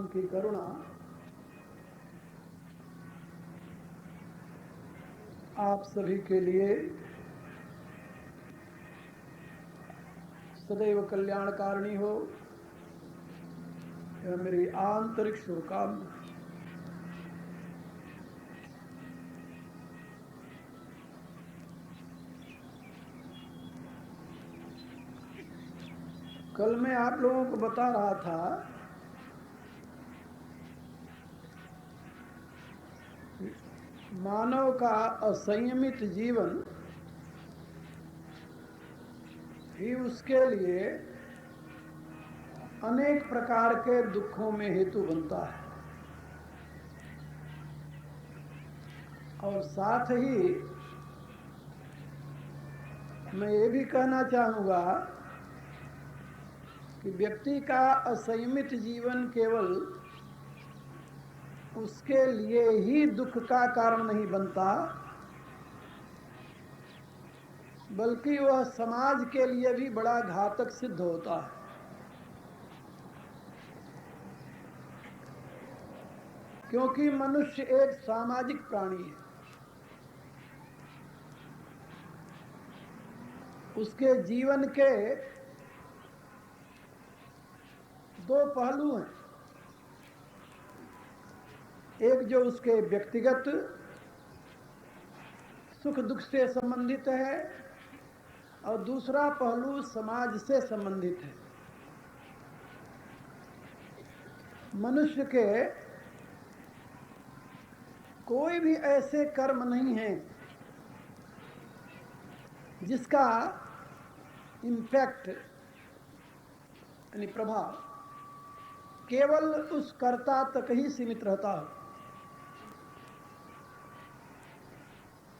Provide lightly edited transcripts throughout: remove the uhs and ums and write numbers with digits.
की करुणा आप सभी के लिए सदैव कल्याणकारिणी हो, यह मेरी आंतरिक शुभकामना। कल मैं आप लोगों को बता रहा था मानव का असंयमित जीवन ही उसके लिए अनेक प्रकार के दुखों में हेतु बनता है। और साथ ही मैं ये भी कहना चाहूँगा कि व्यक्ति का असंयमित जीवन केवल उसके लिए ही दुख का कारण नहीं बनता, बल्कि वह समाज के लिए भी बड़ा घातक सिद्ध होता है। क्योंकि मनुष्य एक सामाजिक प्राणी है। उसके जीवन के दो पहलू हैं। एक जो उसके व्यक्तिगत सुख दुख से संबंधित है और दूसरा पहलू समाज से संबंधित है। मनुष्य के कोई भी ऐसे कर्म नहीं हैं जिसका इम्पैक्ट यानी प्रभाव केवल उस कर्ता तक ही सीमित रहता हो।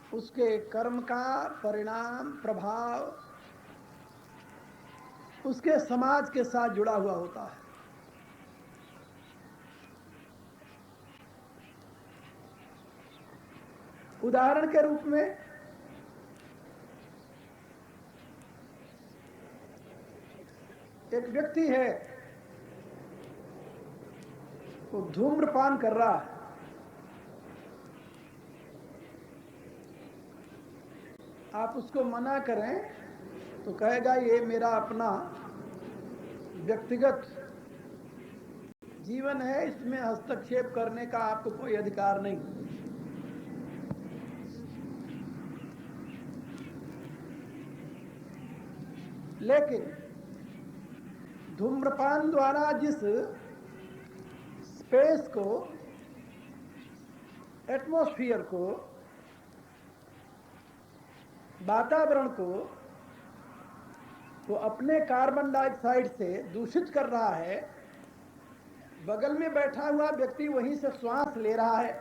उसके कर्म का परिणाम प्रभाव उसके समाज के साथ जुड़ा हुआ होता है। उदाहरण के रूप में एक व्यक्ति है, वो धूम्रपान कर रहा है। आप उसको मना करें तो कहेगा ये मेरा अपना व्यक्तिगत जीवन है, इसमें हस्तक्षेप करने का आपको कोई अधिकार नहीं। लेकिन धूम्रपान द्वारा जिस स्पेस को, एटमॉस्फेयर को, वातावरण को वो अपने कार्बन डाइऑक्साइड से दूषित कर रहा है, बगल में बैठा हुआ व्यक्ति वहीं से श्वास ले रहा है,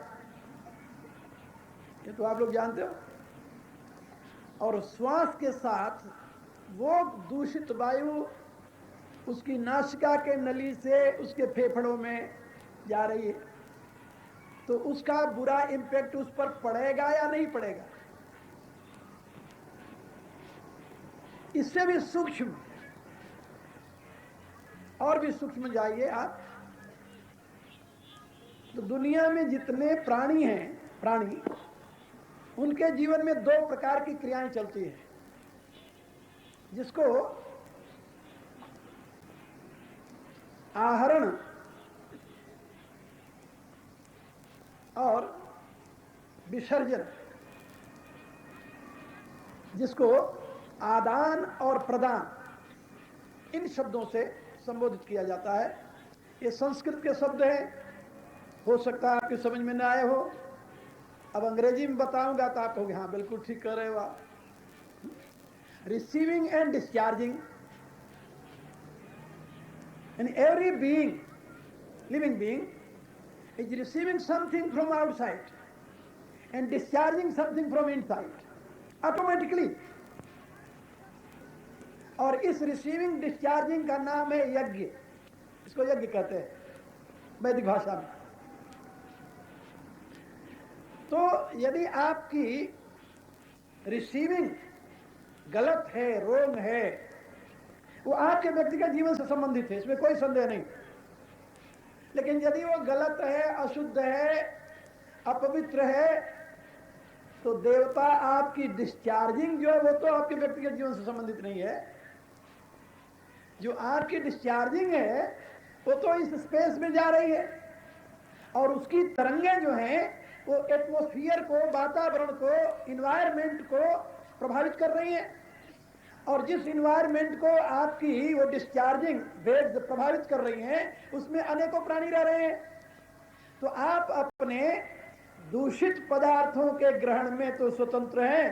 ये तो आप लोग जानते हो। और श्वास के साथ वो दूषित वायु उसकी नासिका के नली से उसके फेफड़ों में जा रही है, तो उसका बुरा इम्पैक्ट उस पर पड़ेगा या नहीं पड़ेगा। इससे भी सूक्ष्म, और भी सूक्ष्म जाइए आप, तो दुनिया में जितने प्राणी हैं, उनके जीवन में दो प्रकार की क्रियाएं चलती हैं, जिसको आहरण और विसर्जन, जिसको आदान और प्रदान, इन शब्दों से संबोधित किया जाता है। ये संस्कृत के शब्द हैं, हो सकता है आपकी समझ में न आए हो। अब अंग्रेजी में बताऊंगा तो आप कहोगे हाँ बिल्कुल ठीक कर रहे हो आप। Receiving end discharging, and every being, living being, is receiving something from outside and discharging something from inside automatically। और इस रिसीविंग डिस्चार्जिंग का नाम है यज्ञ। इसको यज्ञ कहते हैं वैदिक भाषा में। तो यदि आपकी रिसीविंग गलत है, रोंग है, वो आपके व्यक्तिगत जीवन से संबंधित है, इसमें कोई संदेह नहीं। लेकिन यदि वो गलत है, अशुद्ध है, अपवित्र है, तो देवता आपकी डिस्चार्जिंग जो है वो तो आपके व्यक्तिगत जीवन से संबंधित नहीं है। जो आपकी डिस्चार्जिंग है वो तो इस स्पेस में जा रही है और उसकी तरंगें जो हैं वो एटमॉस्फेयर को, वातावरण को, इन्वायरमेंट को प्रभावित कर रही हैं। और जिस इन्वायरमेंट को आपकी वो डिस्चार्जिंग वेव्स प्रभावित कर रही हैं उसमें अनेकों प्राणी रह रहे हैं। तो आप अपने दूषित पदार्थों के ग्रहण में तो स्वतंत्र हैं,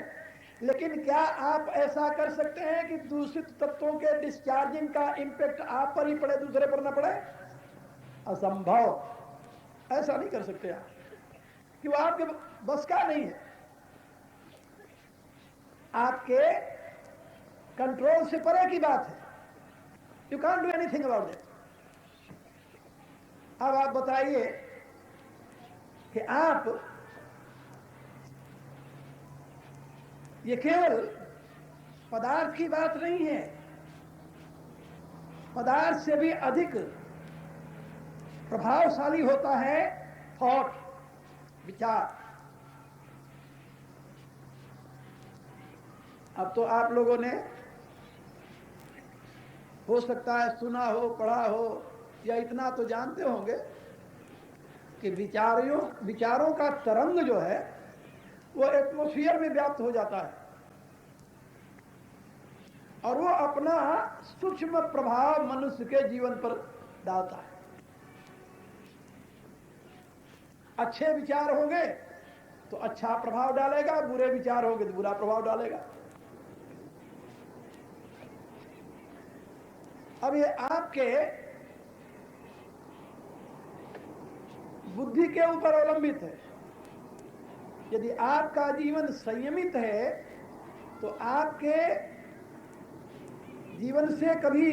लेकिन क्या आप ऐसा कर सकते हैं कि दूषित तत्वों के डिस्चार्जिंग का इंपैक्ट आप पर ही पड़े, दूसरे पर ना पड़े? असंभव। ऐसा नहीं कर सकते आप, कि वो आपके बस का नहीं है, आपके कंट्रोल से परे की बात है। You can't do anything about that. अब आप बताइए कि आप ये केवल पदार्थ की बात नहीं है, पदार्थ से भी अधिक प्रभावशाली होता है थॉट, विचार। अब तो आप लोगों ने हो सकता है सुना हो, पढ़ा हो, या इतना तो जानते होंगे कि विचारों का तरंग जो है वो एटमॉस्फेयर में व्याप्त हो जाता है और वो अपना सूक्ष्म प्रभाव मनुष्य के जीवन पर डालता है। अच्छे विचार होंगे तो अच्छा प्रभाव डालेगा, बुरे विचार होंगे तो बुरा प्रभाव डालेगा। अब ये आपके बुद्धि के ऊपर अवलंबित है। यदि आपका जीवन संयमित है तो आपके जीवन से कभी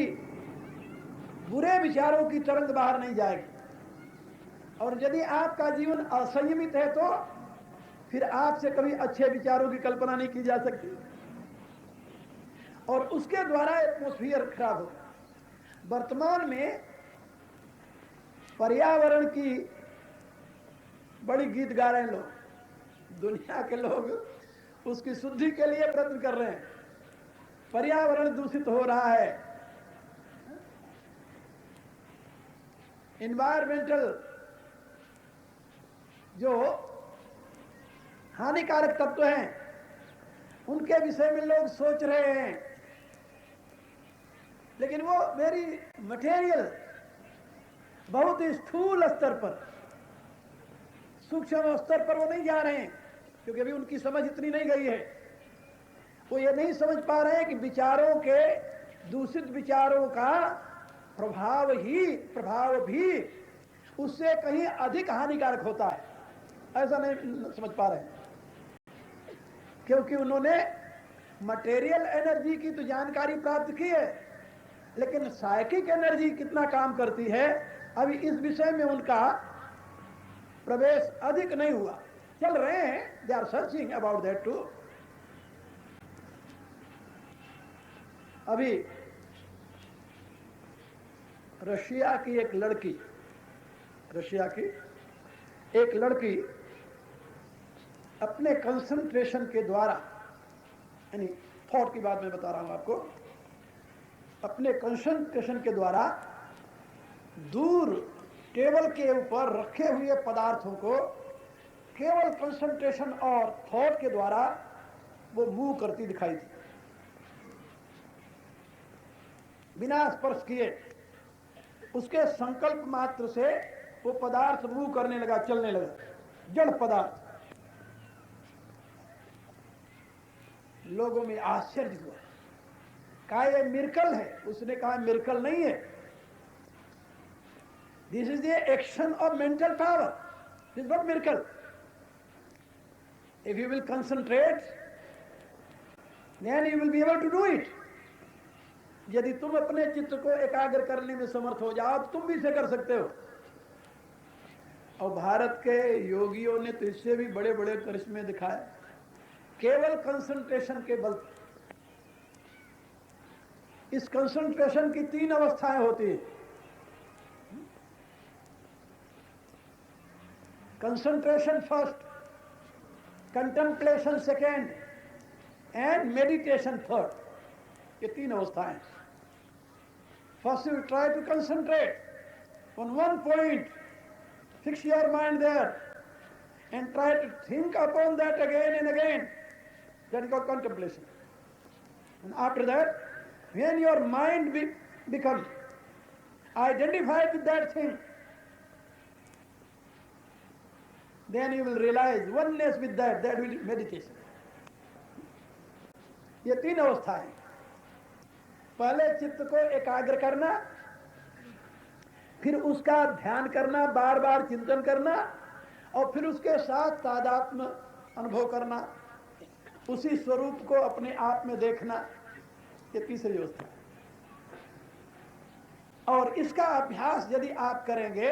बुरे विचारों की तरंग बाहर नहीं जाएगी, और यदि आपका जीवन असंयमित है तो फिर आपसे कभी अच्छे विचारों की कल्पना नहीं की जा सकती और उसके द्वारा एटमॉस्फेयर खराब होगा। वर्तमान में पर्यावरण की बड़ी गीत गा रहे हैं लोग, दुनिया के लोग उसकी शुद्धि के लिए प्रयत्न कर रहे हैं। पर्यावरण दूषित हो रहा है, इन्वायरमेंटल जो हानिकारक तत्व हैं उनके विषय में लोग सोच रहे हैं, लेकिन वो वेरी मटेरियल, बहुत ही स्थूल स्तर पर, सूक्ष्म स्तर पर वो नहीं जा रहे हैं, क्योंकि अभी उनकी समझ इतनी नहीं गई है। वो ये नहीं समझ पा रहे हैं कि विचारों के, दूषित विचारों का प्रभाव भी उससे कहीं अधिक हानिकारक होता है, ऐसा नहीं समझ पा रहे हैं। क्योंकि उन्होंने मटेरियल एनर्जी की तो जानकारी प्राप्त की है, लेकिन साइकिक एनर्जी कितना काम करती है अभी इस विषय में उनका प्रवेश अधिक नहीं हुआ। चल रहे हैं, they are searching about that too. अभी रशिया की एक लड़की अपने कंसंट्रेशन के द्वारा, यानी थॉट की बात मैं बता रहा हूं आपको, अपने कंसंट्रेशन के द्वारा दूर टेबल के ऊपर रखे हुए पदार्थों को केवल कंसंट्रेशन और थॉट के द्वारा वो मूव करती दिखाई दी, बिना स्पर्श किए। उसके संकल्प मात्र से वो पदार्थ मूव करने लगा, चलने लगा, जड़ पदार्थ। लोगों में आश्चर्य हुआ, कहा ये मिरेकल है। उसने कहा मिरेकल नहीं है, this is the action of mental power, this is not miracle. If you will concentrate then you will be able to do it. यदि तुम अपने चित्त को एकाग्र करने में समर्थ हो जाओ तो तुम भी इसे कर सकते हो। और भारत के योगियों ने तो इससे भी बड़े बड़े करिश्मे दिखाए, केवल कंसंट्रेशन के बल। इस कंसंट्रेशन की 3 अवस्थाएं होती हैं। Concentration first, contemplation second and meditation third. ये 3 अवस्थाएं। First you try to concentrate on one point, fix your mind there and try to think upon that again and again. That is called contemplation. And after that, when your mind becomes identified with that thing, then you will realize oneness with that. That will be meditation. ये 3 अवस्थाएं। पहले चित्त को एकाग्र करना, फिर उसका ध्यान करना, बार बार चिंतन करना, और फिर उसके साथ तादात्म्य अनुभव करना, उसी स्वरूप को अपने आप में देखना। ये तीसरी अवस्था है। और इसका अभ्यास यदि आप करेंगे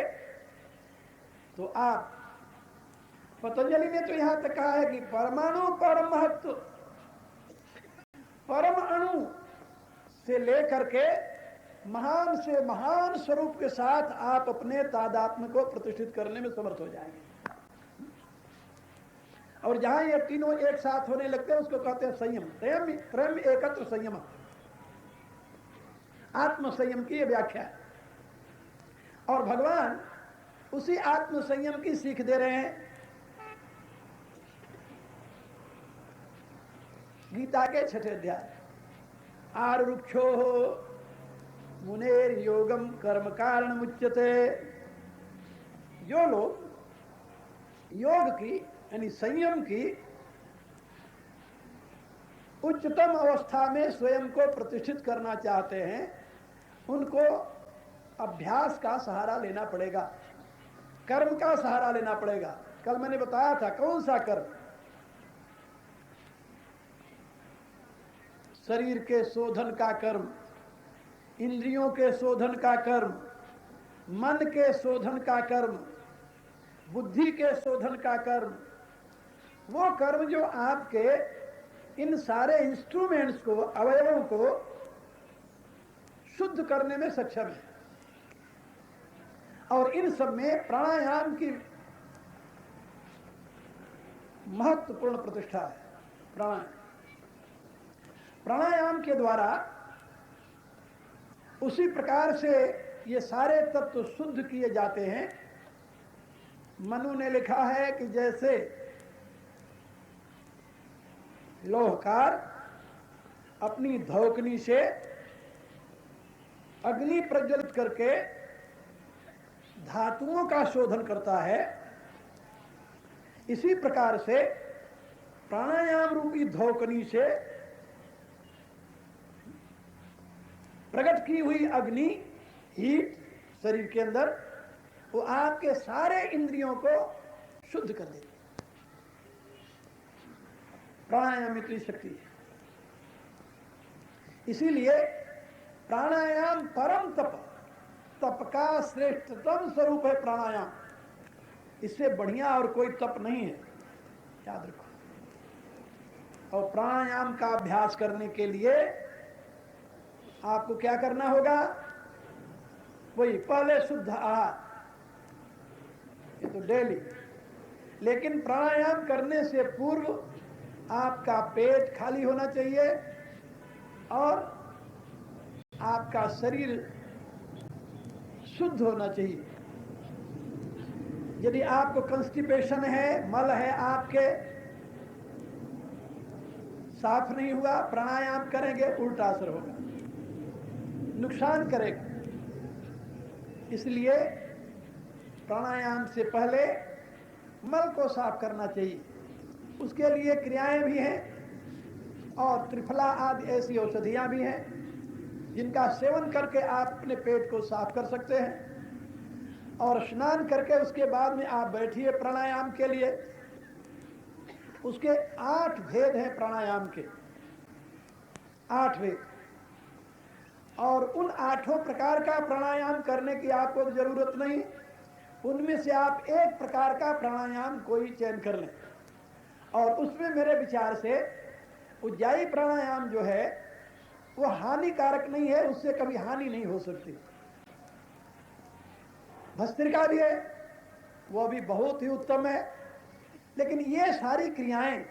तो आप, पतंजलि ने तो यहां तक कहा है कि परमाणु परम महत्व, परम अणु से लेकर के महान से महान स्वरूप के साथ आप अपने तादात्म्य को प्रतिष्ठित करने में समर्थ हो जाएंगे। और जहां ये तीनों एक साथ होने लगते हैं उसको कहते हैं संयम। त्रयम एकत्र संयम, आत्म संयम की ये व्याख्या है। और भगवान उसी आत्म संयम की सीख दे रहे हैं। गीता के 6ठे अध्याय, आरुक्षो मुनेर योगम कर्म कारण मुच्यते। जो लोग योग की यानी संयम की उच्चतम अवस्था में स्वयं को प्रतिष्ठित करना चाहते हैं, उनको अभ्यास का सहारा लेना पड़ेगा, कर्म का सहारा लेना पड़ेगा। कल मैंने बताया था कौन सा कर्म? शरीर के शोधन का कर्म, इंद्रियों के शोधन का कर्म, मन के शोधन का कर्म, बुद्धि के शोधन का कर्म। वो कर्म जो आपके इन सारे इंस्ट्रूमेंट्स को, अवयवों को शुद्ध करने में सक्षम है। और इन सब में प्राणायाम की महत्वपूर्ण प्रतिष्ठा है। प्राणायाम के द्वारा उसी प्रकार से ये सारे तत्व शुद्ध किए जाते हैं। मनु ने लिखा है कि जैसे लोहकार अपनी धौकनी से अग्नि प्रज्वलित करके धातुओं का शोधन करता है, इसी प्रकार से प्राणायाम रूपी धौकनी से प्रकट की हुई अग्नि, हीट शरीर के अंदर, वो आपके सारे इंद्रियों को शुद्ध कर देती है। प्राणायाम इतनी शक्ति है। इसीलिए प्राणायाम परम तप, तप का श्रेष्ठतम स्वरूप है प्राणायाम। इससे बढ़िया और कोई तप नहीं है, याद रखो। और प्राणायाम का अभ्यास करने के लिए आपको क्या करना होगा? वही पहले शुद्ध आहार, ये तो डेली। लेकिन प्राणायाम करने से पूर्व आपका पेट खाली होना चाहिए और आपका शरीर शुद्ध होना चाहिए। यदि आपको कंस्टिपेशन है, मल है आपके, साफ नहीं हुआ, प्राणायाम करेंगे उल्टा असर होगा, नुकसान करेगा। इसलिए प्राणायाम से पहले मल को साफ करना चाहिए। उसके लिए क्रियाएं भी हैं और त्रिफला आदि ऐसी औषधियां भी हैं जिनका सेवन करके आप अपने पेट को साफ कर सकते हैं। और स्नान करके उसके बाद में आप बैठिए प्राणायाम के लिए। उसके 8 भेद हैं प्राणायाम के, 8 भेद। और उन 8 प्रकार का प्राणायाम करने की आपको जरूरत नहीं। उनमें से आप एक प्रकार का प्राणायाम कोई चयन कर लें। और उसमें मेरे विचार से उज्जाई प्राणायाम जो है वो हानिकारक नहीं है, उससे कभी हानि नहीं हो सकती। भस्त्रिका भी है, वो भी बहुत ही उत्तम है। लेकिन ये सारी क्रियाएं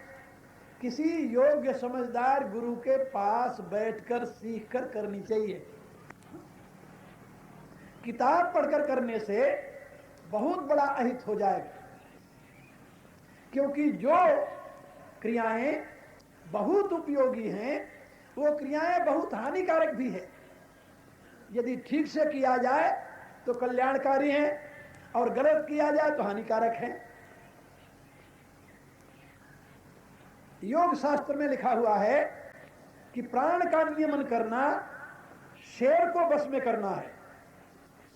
किसी योग्य समझदार गुरु के पास बैठकर सीखकर करनी चाहिए। किताब पढ़कर करने से बहुत बड़ा अहित हो जाएगा, क्योंकि जो क्रियाएं बहुत उपयोगी हैं वो क्रियाएं बहुत हानिकारक भी है। यदि ठीक से किया जाए तो कल्याणकारी है और गलत किया जाए तो हानिकारक है। योग शास्त्र में लिखा हुआ है कि प्राण का नियमन करना शेर को वश में करना है,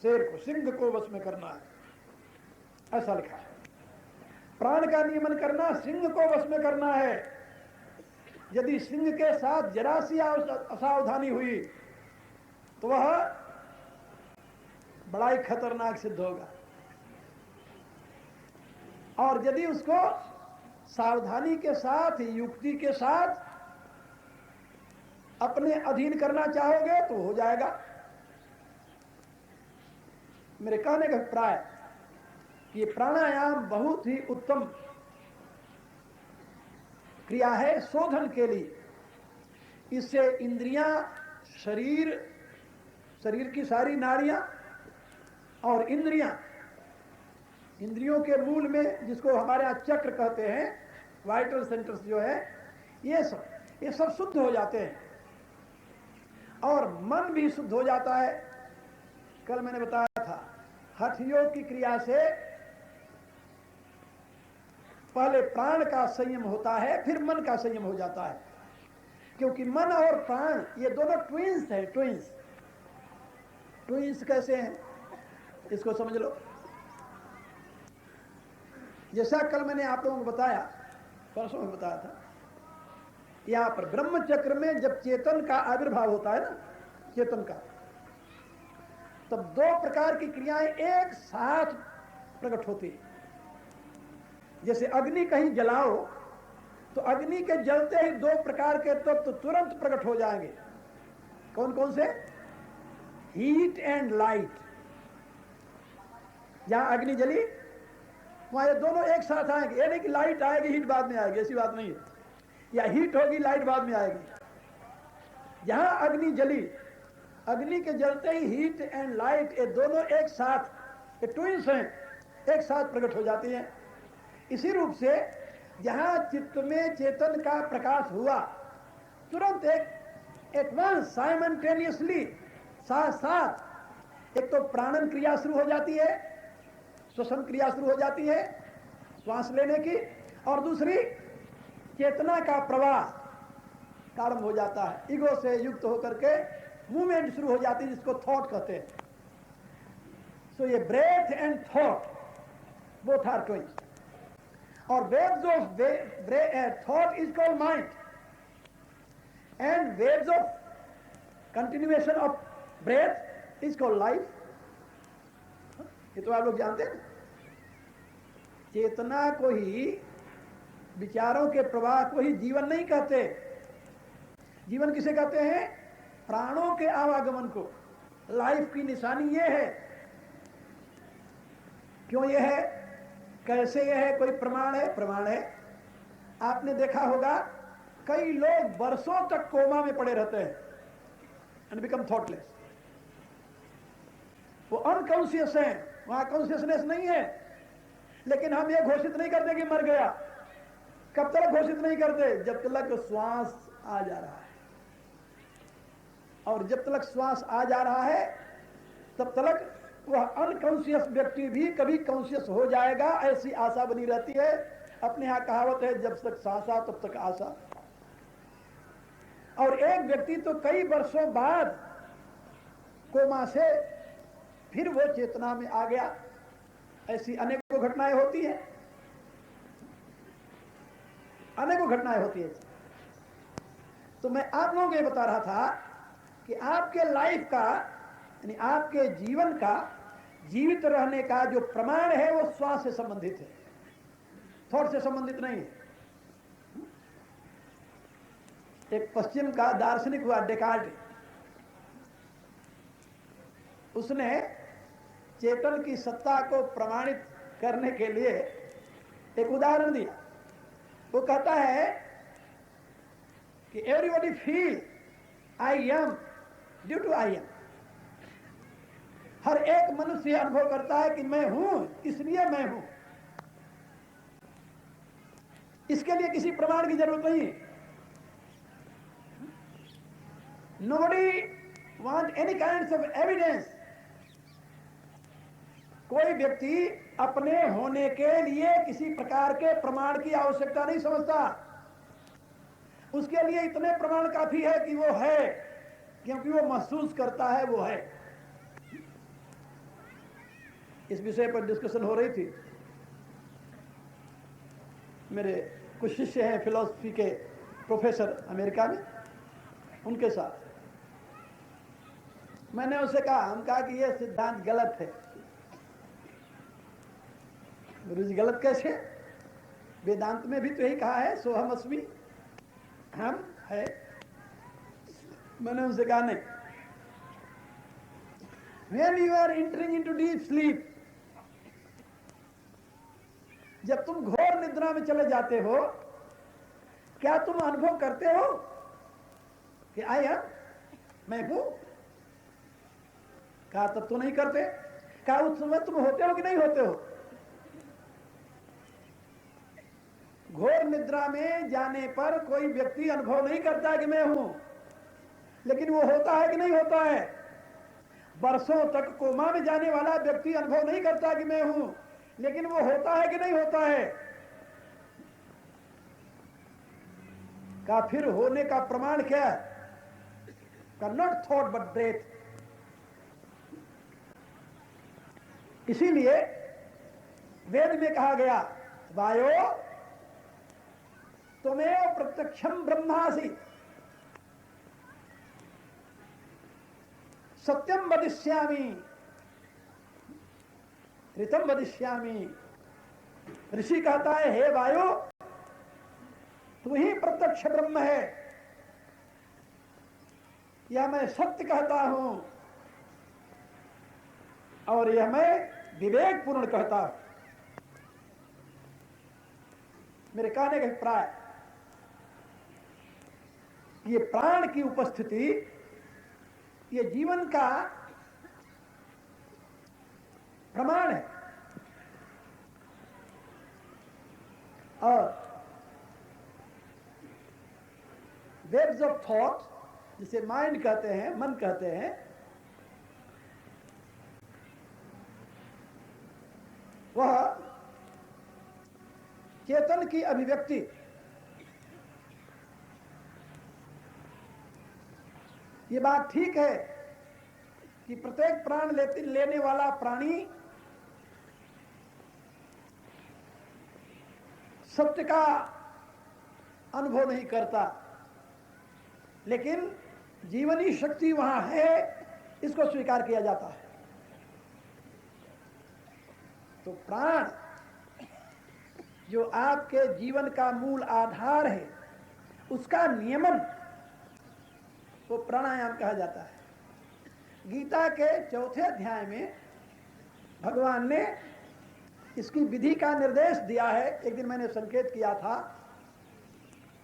शेर को, सिंह को वश में करना है, ऐसा लिखा है। प्राण का नियमन करना सिंह को वश में करना है। यदि सिंह के साथ जरा सी असावधानी हुई तो वह बड़ा ही खतरनाक सिद्ध होगा, और यदि उसको सावधानी के साथ, युक्ति के साथ अपने अधीन करना चाहोगे तो हो जाएगा। मेरे कहने का अभिप्राय, ये प्राणायाम बहुत ही उत्तम क्रिया है शोधन के लिए। इससे इंद्रियां, शरीर की सारी नाड़ियां और इंद्रियों के मूल में, जिसको हमारे यहाँ चक्र कहते हैं, वाइटल सेंटर्स जो है, ये सब शुद्ध हो जाते हैं और मन भी शुद्ध हो जाता है। कल मैंने बताया था, हठ योग की क्रिया से पहले प्राण का संयम होता है, फिर मन का संयम हो जाता है, क्योंकि मन और प्राण ये दोनों ट्विंस हैं। ट्विंस कैसे हैं इसको समझ लो। जैसा कल मैंने आप लोगों को बताया, परसों में बताया था, यहां पर ब्रह्म चक्र में जब चेतन का आविर्भाव होता है ना, चेतन का, तब दो प्रकार की क्रियाएं एक साथ प्रकट होती है। जैसे अग्नि कहीं जलाओ तो अग्नि के जलते ही दो प्रकार के तत्व तुरंत प्रकट हो जाएंगे। कौन कौन से? Heat and light. जहां अग्नि जली वहां ये दोनों एक साथ आएंगे। ये नहीं कि लाइट आएगी हीट बाद में आएगी, ऐसी बात नहीं है, या हीट होगी लाइट बाद में आएगी। जहां अग्नि जली, अग्नि के जलते ही हीट एंड लाइट ये दोनों एक साथ, ये ट्विंस हैं, एक साथ प्रकट हो जाती हैं। इसी रूप से जहां चित्त में चेतन का प्रकाश हुआ, तुरंत एक साइमल्टेनियसली, साथ साथ एक तो प्राणन क्रिया शुरू हो जाती है, श्वसन क्रिया शुरू हो जाती है श्वास लेने की, और दूसरी चेतना का प्रवाह प्रारंभ हो जाता है। ईगो से युक्त होकर के मूवमेंट शुरू हो जाती है, जिसको थॉट कहते हैं। सो ये breath and thought both are twins, और waves of thought is called mind, and waves of continuation of breath is called life. ये तो आप लोग जानते हैं। चेतना को ही, विचारों के प्रवाह को ही जीवन नहीं कहते। जीवन किसे कहते हैं? प्राणों के आवागमन को। लाइफ की निशानी ये है। क्यों ये है, कैसे ये है? कोई प्रमाण है? प्रमाण है। आपने देखा होगा कई लोग वर्षों तक कोमा में पड़े रहते हैं एंड बिकम थॉटलेस। वो अनकॉन्शियस हैं, वहां कॉन्शियसनेस नहीं है, लेकिन हम ये घोषित नहीं करते कि मर गया। कब तक घोषित नहीं करते? जब तक श्वास आ जा रहा है, और जब तक श्वास आ जा रहा है तब तक वह अनकॉन्शियस व्यक्ति भी कभी कॉन्शियस हो जाएगा, ऐसी आशा बनी रहती है। अपने यहां कहावत है, जब तक सांसा तब तक आशा। और एक व्यक्ति तो कई वर्षों बाद कोमा से फिर वो चेतना में आ गया। ऐसी अनेकों घटनाएं होती हैं, अनेकों घटनाएं होती है। तो मैं आप लोगों को ये बता रहा था कि आपके लाइफ का, यानी आपके जीवन का, जीवित रहने का जो प्रमाण है वो श्वास से संबंधित है, थॉट से संबंधित नहीं है। एक पश्चिम का दार्शनिक हुआ डेकार्ट, उसने चेतन की सत्ता को प्रमाणित करने के लिए एक उदाहरण दिया। वो कहता है कि everybody feel I am due to I am. हर एक मनुष्य अनुभव करता है कि मैं हूं इसलिए मैं हूं। इसके लिए किसी प्रमाण की जरूरत नहीं है। Nobody want any kind of evidence. कोई व्यक्ति अपने होने के लिए किसी प्रकार के प्रमाण की आवश्यकता नहीं समझता। उसके लिए इतने प्रमाण काफी है कि वो है, क्योंकि वो महसूस करता है वो है। इस विषय पर डिस्कशन हो रही थी। मेरे कुछ शिष्य हैं फिलॉसफी के प्रोफेसर अमेरिका में, उनके साथ मैंने उसे कहा, हम कहा कि यह सिद्धांत गलत है। गुरु जी गलत कैसे? वेदांत में भी तो यही कहा है, सोहम अस्मि, हम है। मैंने उनसे कहा नहीं, when you are entering into deep sleep, जब तुम घोर निद्रा में चले जाते हो, क्या तुम अनुभव करते हो कि आई एम, मैं हूं? कहा तब तो नहीं करते। कहा उस समय तुम होते हो कि नहीं होते हो? घोर निद्रा में जाने पर कोई व्यक्ति अनुभव नहीं करता कि मैं हूं, लेकिन वो होता है कि नहीं होता है? वर्षों तक कोमा में जाने वाला व्यक्ति अनुभव नहीं करता कि मैं हूं, लेकिन वो होता है कि नहीं होता है? का फिर होने का प्रमाण क्या है? का नॉट थॉट बट ब्रेथ। इसीलिए वेद में कहा गया, वायो त्वमेव प्रत्यक्षम ब्रह्मासि सत्यम वदिष्यामि ऋतम वदिष्यामि। ऋषि कहता है, हे वायु, तू ही प्रत्यक्ष ब्रह्म है, यह मैं सत्य कहता हूं और यह मैं विवेक पूर्ण कहता हूं। मेरे कहने का अभिप्राय, ये प्राण की उपस्थिति, ये जीवन का प्रमाण है। और वेव्स ऑफ थॉट, जिसे माइंड कहते हैं, मन कहते हैं, वह चेतन की अभिव्यक्ति। ये बात ठीक है कि प्रत्येक प्राण लेने वाला प्राणी सत्य का अनुभव नहीं करता, लेकिन जीवनी शक्ति वहां है, इसको स्वीकार किया जाता है। तो प्राण जो आपके जीवन का मूल आधार है, उसका नियमन वो प्राणायाम कहा जाता है। गीता के 4थे अध्याय में भगवान ने इसकी विधि का निर्देश दिया है। एक दिन मैंने संकेत किया था,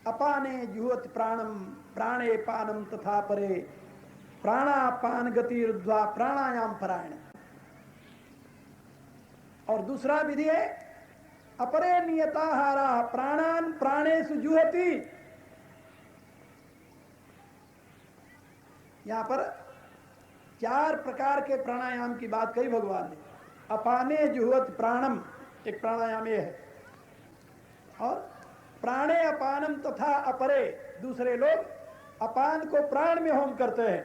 अपाने जुहत प्राणम प्राणे पानम तथा परे प्राणापान गतिर्ध्वा प्राणायाम परायण। और दूसरा विधि है अपरे नियताहारा प्राणान प्राणेषु जुहति। यहां पर 4 प्रकार के प्राणायाम की बात कही भगवान ने। अपाने जुहत प्राणम एक प्राणायाम ये है, और प्राणे अपानम तथा अपरे, दूसरे लोग अपान को प्राण में होम करते हैं।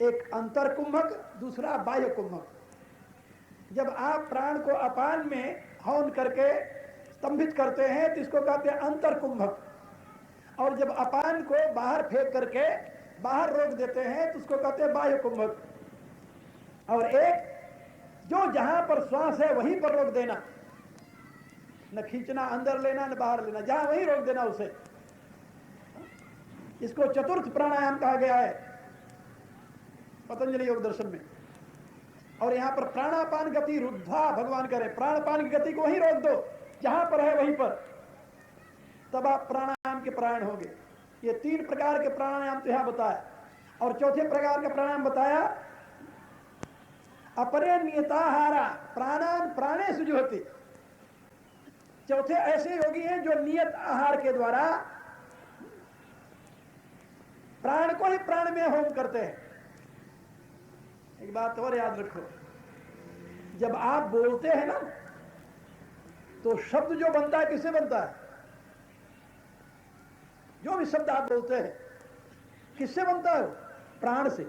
एक अंतर कुंभक, दूसरा बाह्य कुंभक। जब आप प्राण को अपान में हवन करके स्तंभित करते हैं तो इसको कहते हैं अंतर कुंभक, और जब अपान को बाहर फेंक करके बाहर रोक देते हैं तो उसको कहते हैं बाह्य कुंभक। और एक जो जहां पर श्वास है वहीं पर रोक देना, न खींचना अंदर लेना न बाहर लेना, जहां वहीं रोक देना उसे, इसको चतुर्थ प्राणायाम कहा गया है पतंजलि योग दर्शन में। और यहाँ पर प्राणापान गति रुद्धा भगवान करे, प्राणपान की गति को वहीं रोक दो जहां पर है वहीं पर, तब आप प्राणायाम के प्राण होंगे। ये 3 प्रकार के प्राणायाम तो यहां बताया। और चौथे प्रकार का प्राणायाम बताया अपरे नियताहारा प्राणान प्राणे सुजुहति। चौथे ऐसे योगी हैं जो नियत आहार के द्वारा प्राण को ही प्राण में होम करते हैं। एक बात और याद रखो, जब आप बोलते हैं ना तो शब्द जो बनता है किससे बनता है? जो भी शब्द आप बोलते हैं किससे बनता है? प्राण से।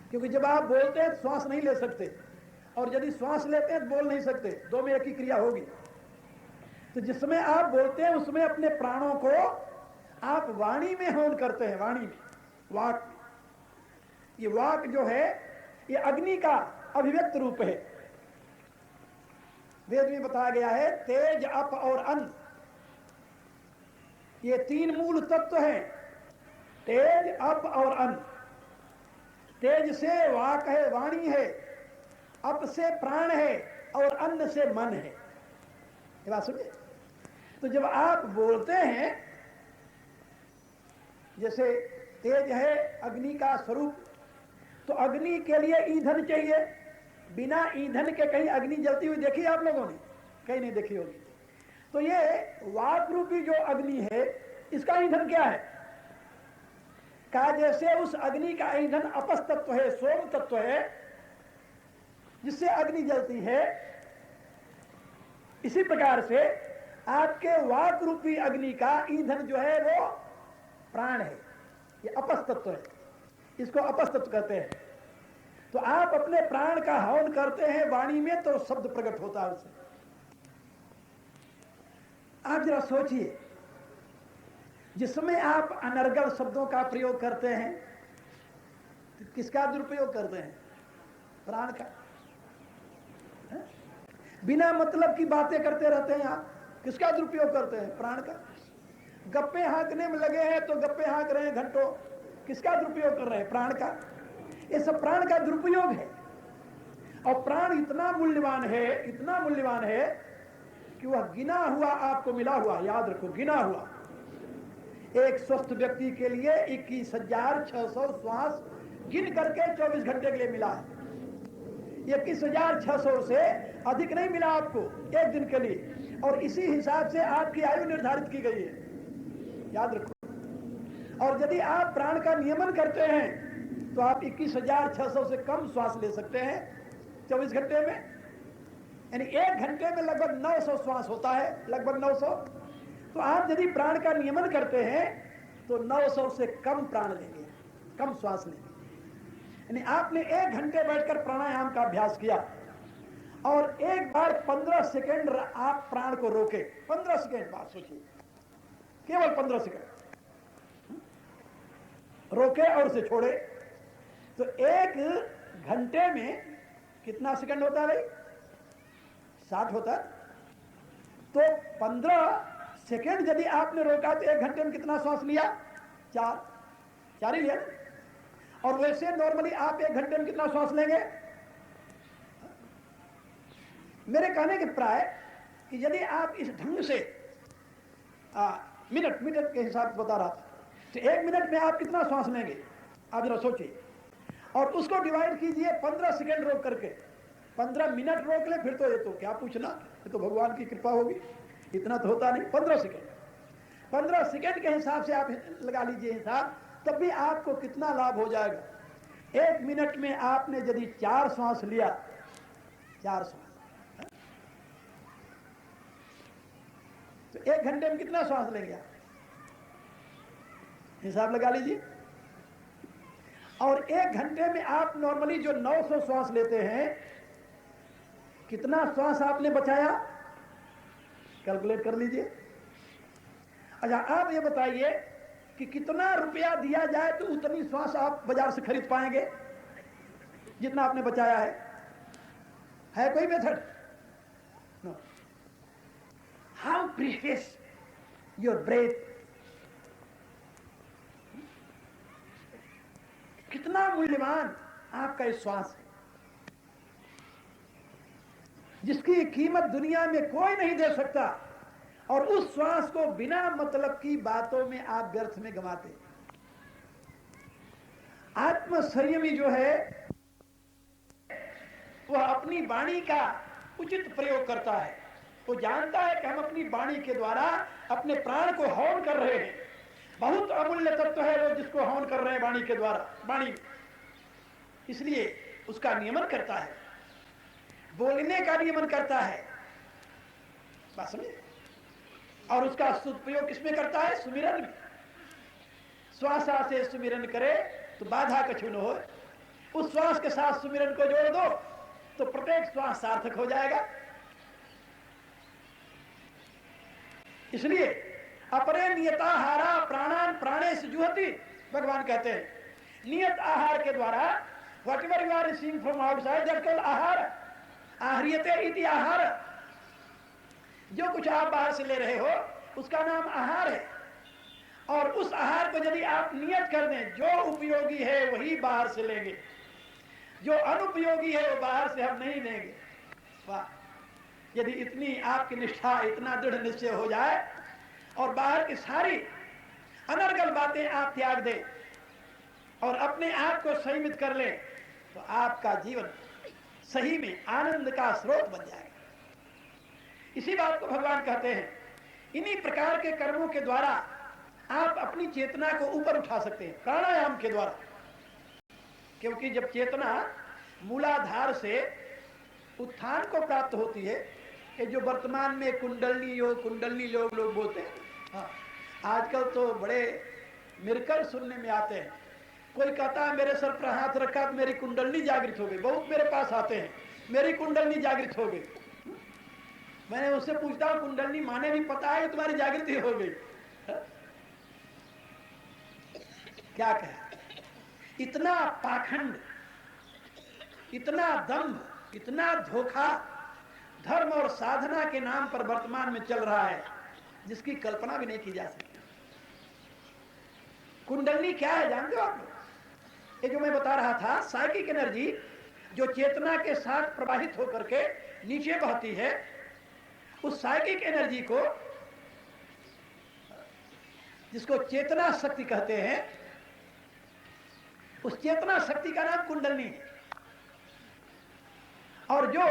क्योंकि जब आप बोलते हैं श्वास नहीं ले सकते, और यदि श्वास लेते हैं तो बोल नहीं सकते, दो में एक ही क्रिया होगी। तो जिसमें आप बोलते हैं उसमें अपने प्राणों को आप वाणी में होन करते हैं, वाणी में, वाक। ये वाक जो है ये अग्नि का अभिव्यक्त रूप है। वेद में बताया गया है तेज, अप और अन्न, ये 3 मूल तत्व हैं, तेज, अप और अन्न। तेज से वाक है, वाणी है, अप से प्राण है, और अन्न से मन है। ये बात सुनिए। तो जब आप बोलते हैं, जैसे तेज है अग्नि का स्वरूप, तो अग्नि के लिए ईंधन चाहिए। बिना ईंधन के कहीं अग्नि जलती हुई देखी आप लोगों ने? कहीं नहीं देखी होगी। तो ये वाक रूपी जो अग्नि है, इसका ईंधन क्या है? का जैसे उस अग्नि का ईंधन अपस तत्व है, सोम तत्व है, जिससे अग्नि जलती है, इसी प्रकार से आपके वाक रूपी अग्नि का ईंधन जो है वो प्राण है, ये अपस तत्व है, इसको अपस तत्व कहते हैं। तो आप अपने प्राण का हवन करते हैं वाणी में, तो शब्द प्रकट होता है उससे। आप जरा सोचिए, जिसमें आप अनर्गल शब्दों का प्रयोग करते हैं, तो किसका दुरुपयोग करते हैं? प्राण का। बिना मतलब की बातें करते रहते हैं आप, किसका दुरुपयोग करते हैं? प्राण का। गप्पे हाँकने में लगे हैं तो गप्पे हाँक रहे हैं घंटों, किसका दुरुपयोग कर रहे हैं? प्राण का। ये सब प्राण का दुरुपयोग है। और प्राण इतना मूल्यवान है, इतना मूल्यवान है कि वह गिना हुआ आपको मिला हुआ, याद रखो, गिना हुआ। एक स्वस्थ व्यक्ति के लिए 21,600 श्वास गिन करके 24 घंटे के लिए मिला है। 21,600 से अधिक नहीं मिला आपको एक दिन के लिए, और इसी हिसाब से आपकी आयु निर्धारित की गई है, याद रखो। और यदि आप प्राण का नियमन करते हैं तो आप 21,600 से कम श्वास ले सकते हैं 24 घंटे में। यानी 1 घंटे में लगभग 900 श्वास होता है, लगभग 900। तो आप यदि प्राण का नियमन करते हैं तो 900 से कम प्राण लेंगे, कम श्वास लेंगे। यानी आपने 1 घंटे बैठकर प्राणायाम का अभ्यास किया, और एक बार 15 सेकेंड आप प्राण को रोके, 15 सेकेंड, बात सोचिए, केवल 15 सेकेंड रोके और उसे छोड़े, तो 1 घंटे में कितना सेकंड होता है भाई? 60 होता है। तो 15 सेकेंड यदि आपने रोका तो 1 घंटे में कितना श्वास लिया? 4 ही लिया। और वैसे नॉर्मली आप 1 घंटे में कितना श्वास लेंगे? मेरे कहने के प्राय कि यदि आप इस ढंग से मिनट के हिसाब से बता रहा था, तो 1 मिनट में आप कितना श्वास लेंगे? आप जरा सोचिए, और उसको डिवाइड कीजिए 15 सेकेंड रोक करके। 15 मिनट रोक ले, फिर तो ये तो क्या पूछना, ये तो भगवान की कृपा होगी, इतना तो होता नहीं। 15 सेकेंड, 15 सेकेंड के हिसाब से आप लगा लीजिए हिसाब, तब भी आपको कितना लाभ हो जाएगा। 1 मिनट में आपने यदि 4 श्वास लिया, 4 श्वास, तो 1 घंटे में कितना श्वास लेंगे आप? हिसाब लगा लीजिए। और 1 घंटे में आप नॉर्मली जो 900 श्वास लेते हैं, कितना श्वास आपने बचाया? कैलकुलेट कर लीजिए। अच्छा, आप ये बताइए कि कितना रुपया दिया जाए तो उतनी श्वास आप बाजार से खरीद पाएंगे जितना आपने बचाया है कोई method? No. How precious your breath, कितना मूल्यवान आपका श्वास है, जिसकी कीमत दुनिया में कोई नहीं दे सकता, और उस श्वास को बिना मतलब की बातों में आप व्यर्थ में गंवाते। आत्म संयमी जो है वह अपनी वाणी का उचित प्रयोग करता है। वो जानता है कि हम अपनी वाणी के द्वारा अपने प्राण को हवन कर रहे हैं। बहुत अमूल्य तत्व है वो जिसको हवन कर रहे हैं वाणी के द्वारा, वाणी, इसलिए उसका नियमन करता है, बोलने का नियमन करता है, बात समझे। और उसका सदुपयोग किसमें करता है? सुमिरन में। श्वासा से सुमिरन करे तो बाधा कछु न हो। उस श्वास के साथ सुमिरन को जोड़ दो तो प्रत्येक श्वास सार्थक हो जाएगा। इसलिए अपरे नियताहारा प्राणान प्राणे से जुहति, भगवान कहते हैं नियत आहार के द्वारा, whatever you are receiving from outside that called आहार, आहरियते इति आहार। जो कुछ आप बाहर से ले रहे हो उसका नाम आहार है। और उस आहार को यदि आप नियत कर दें, जो उपयोगी है वही बाहर से लेंगे, जो अनुपयोगी है वो बाहर से हम नहीं लेंगे। वाह, यदि इतनी आपकी निष्ठा, इतना दृढ़ निश्चय हो जाए और बाहर की सारी अनर्गल बातें आप त्याग दें और अपने आप को संयमित कर लें, तो आपका जीवन सही में आनंद का स्रोत बन जाएगा। इसी बात को भगवान कहते हैं, इन्हीं प्रकार के कर्मों के द्वारा आप अपनी चेतना को ऊपर उठा सकते हैं, प्राणायाम के द्वारा। क्योंकि जब चेतना मूलाधार से उत्थान को प्राप्त होती है, ये जो वर्तमान में कुंडलनी योग लोग बोलते हैं, हाँ, आजकल तो बड़े मिरकल सुनने में आते हैं। कोई कहता है मेरे सर पर हाथ रखा तो मेरी कुंडलनी जागृत हो गई। बहुत मेरे पास आते हैं, मेरी कुंडलनी जागृत हो गई। मैंने उससे पूछता हूं कुंडलनी माने भी पता है तुम्हारी जागृति हो गई? क्या कहे, इतना पाखंड, इतना दंभ, इतना धोखा धर्म और साधना के नाम पर वर्तमान में चल रहा है जिसकी कल्पना भी नहीं की जा सकती। कुंडलनी क्या है जानते हो आप लोग? ये जो मैं बता रहा था, साइकिक एनर्जी जो चेतना के साथ प्रवाहित होकर के नीचे बहती है, उस साइकिक एनर्जी को, जिसको चेतना शक्ति कहते हैं, उस चेतना शक्ति का नाम कुंडलनी है। और जो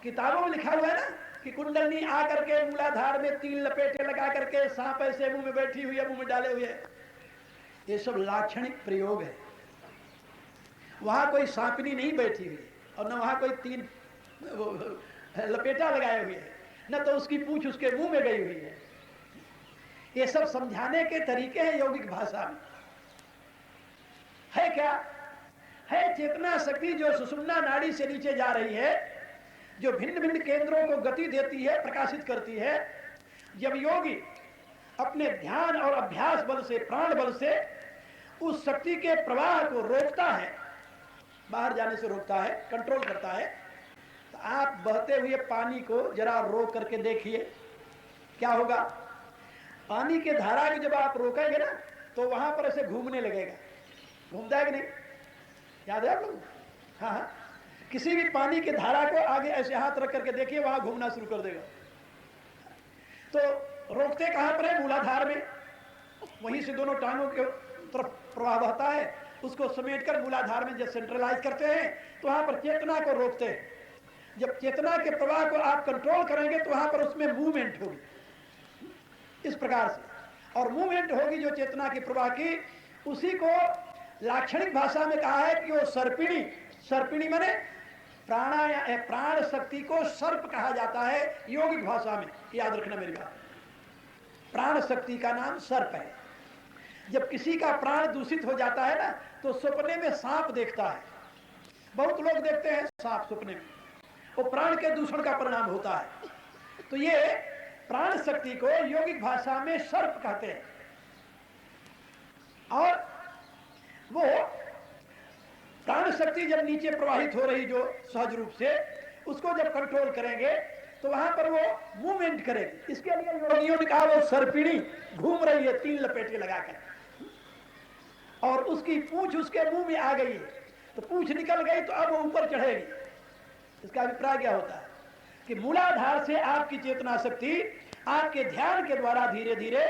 किताबों में लिखा हुआ है ना कि कुंडलनी आकर के मूलाधार में 3 लपेटे लगा करके सांप ऐसे मुंह में बैठी हुई है, मुंह में डाले हुए है, ये सब लाक्षणिक प्रयोग है। वहां कोई सांपनी नहीं बैठी हुई और न वहां कोई 3 लपेटा लगाए हुए है, न तो उसकी पूंछ उसके मुंह में गई हुई है। ये सब समझाने के तरीके हैं यौगिक भाषा में। है क्या? है चेतना शक्ति जो सुषुम्ना नाड़ी से नीचे जा रही है, जो भिन्न भिन्न केंद्रों को गति देती है, प्रकाशित करती है। जब योगी अपने ध्यान और अभ्यास बल से, प्राण बल से उस शक्ति के प्रवाह को रोकता है, बाहर जाने से रोकता है, कंट्रोल करता है, तो आप बहते हुए पानी को जरा रोक करके देखिए क्या होगा। पानी के धारा को जब आप रोकेंगे ना तो वहां पर ऐसे घूमने लगेगा। घूमता है कि नहीं? याद है आप लोग? हाँ हाँ, किसी भी पानी की धारा को आगे ऐसे हाथ रख करके देखिए, वहां घूमना शुरू कर देगा। तो रोकते कहां पर है? मूलाधार में। वहीं से दोनों टांगों के तरफ प्रवाह बहता है, उसको समेटकर मूलाधार में जब सेंट्रलाइज करते हैं तो वहां पर चेतना को रोकते हैं। जब चेतना के प्रवाह को आप कंट्रोल करेंगे तो वहां पर उसमें मूवमेंट होगी इस प्रकार से, और मूवमेंट होगी जो चेतना के प्रवाह की, उसी को लाक्षणिक भाषा में कहा है कि वो सर्पिणी, सर्पिणी माने प्राण शक्ति को सर्प कहा जाता है योगिक भाषा में। याद रखना मेरी बात, प्राण शक्ति का नाम सर्प है। जब किसी का प्राण दूषित हो जाता है ना तो सपने में सांप देखता है। बहुत लोग देखते हैं सांप सपने में, वो प्राण के दूषण का परिणाम होता है। तो ये प्राण शक्ति को योगिक भाषा में सर्प कहते हैं। और वो प्राण शक्ति जब नीचे प्रवाहित हो रही जो सहज रूप से, उसको जब कंट्रोल करेंगे तो वहां पर वो मूवमेंट करेगी। इसके लिए योगियों ने कहा वो सर्पिणी घूम रही है 3 लपेटे लगाकर, और उसकी पूंछ उसके मुंह में आ गई है, तो पूंछ निकल गई तो अब वो ऊपर चढ़ेगी। इसका अभिप्राय क्या होता है कि मूलाधार से आपकी चेतना शक्ति आपके ध्यान के द्वारा धीरे धीरे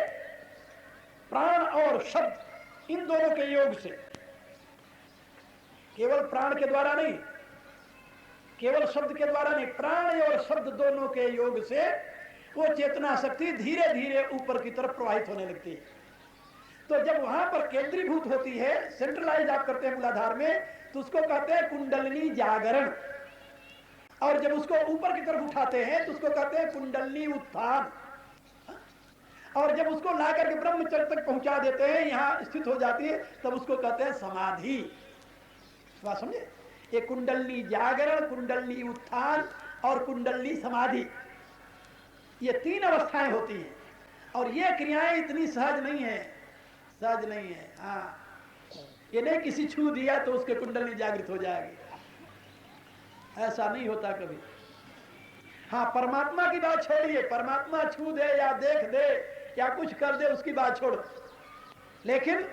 प्राण और शब्द इन दोनों के योग से, केवल प्राण के द्वारा नहीं, केवल शब्द के द्वारा नहीं, प्राण और शब्द दोनों के योग से वो चेतना शक्ति धीरे धीरे ऊपर की तरफ प्रवाहित होने लगती है। तो जब वहां पर केंद्रीभूत होती है, सेंट्रलाइज आप करते हैं मूलाधार में, तो उसको कहते हैं कुंडलिनी जागरण। और जब उसको ऊपर की तरफ उठाते हैं तो उसको कहते हैं कुंडलिनी उत्थान। और जब उसको ला करके ब्रह्मचर्य तक पहुंचा देते हैं, यहां स्थित हो जाती है, तब उसको कहते हैं समाधि। बात समझे? ये कुंडलिनी जागरण, कुंडलिनी उत्थान और कुंडलिनी समाधि, ये तीन अवस्थाएं होती हैं। और ये क्रियाएं इतनी सहज नहीं है, सहज नहीं है। हाँ, ये नहीं किसी छू दिया तो उसके कुंडलिनी जागृत हो जाएगी, ऐसा नहीं होता कभी। हाँ, परमात्मा की बात छोड़िए, परमात्मा छू दे या देख दे या कुछ कर दे उसकी बात छोड़ो, लेकिन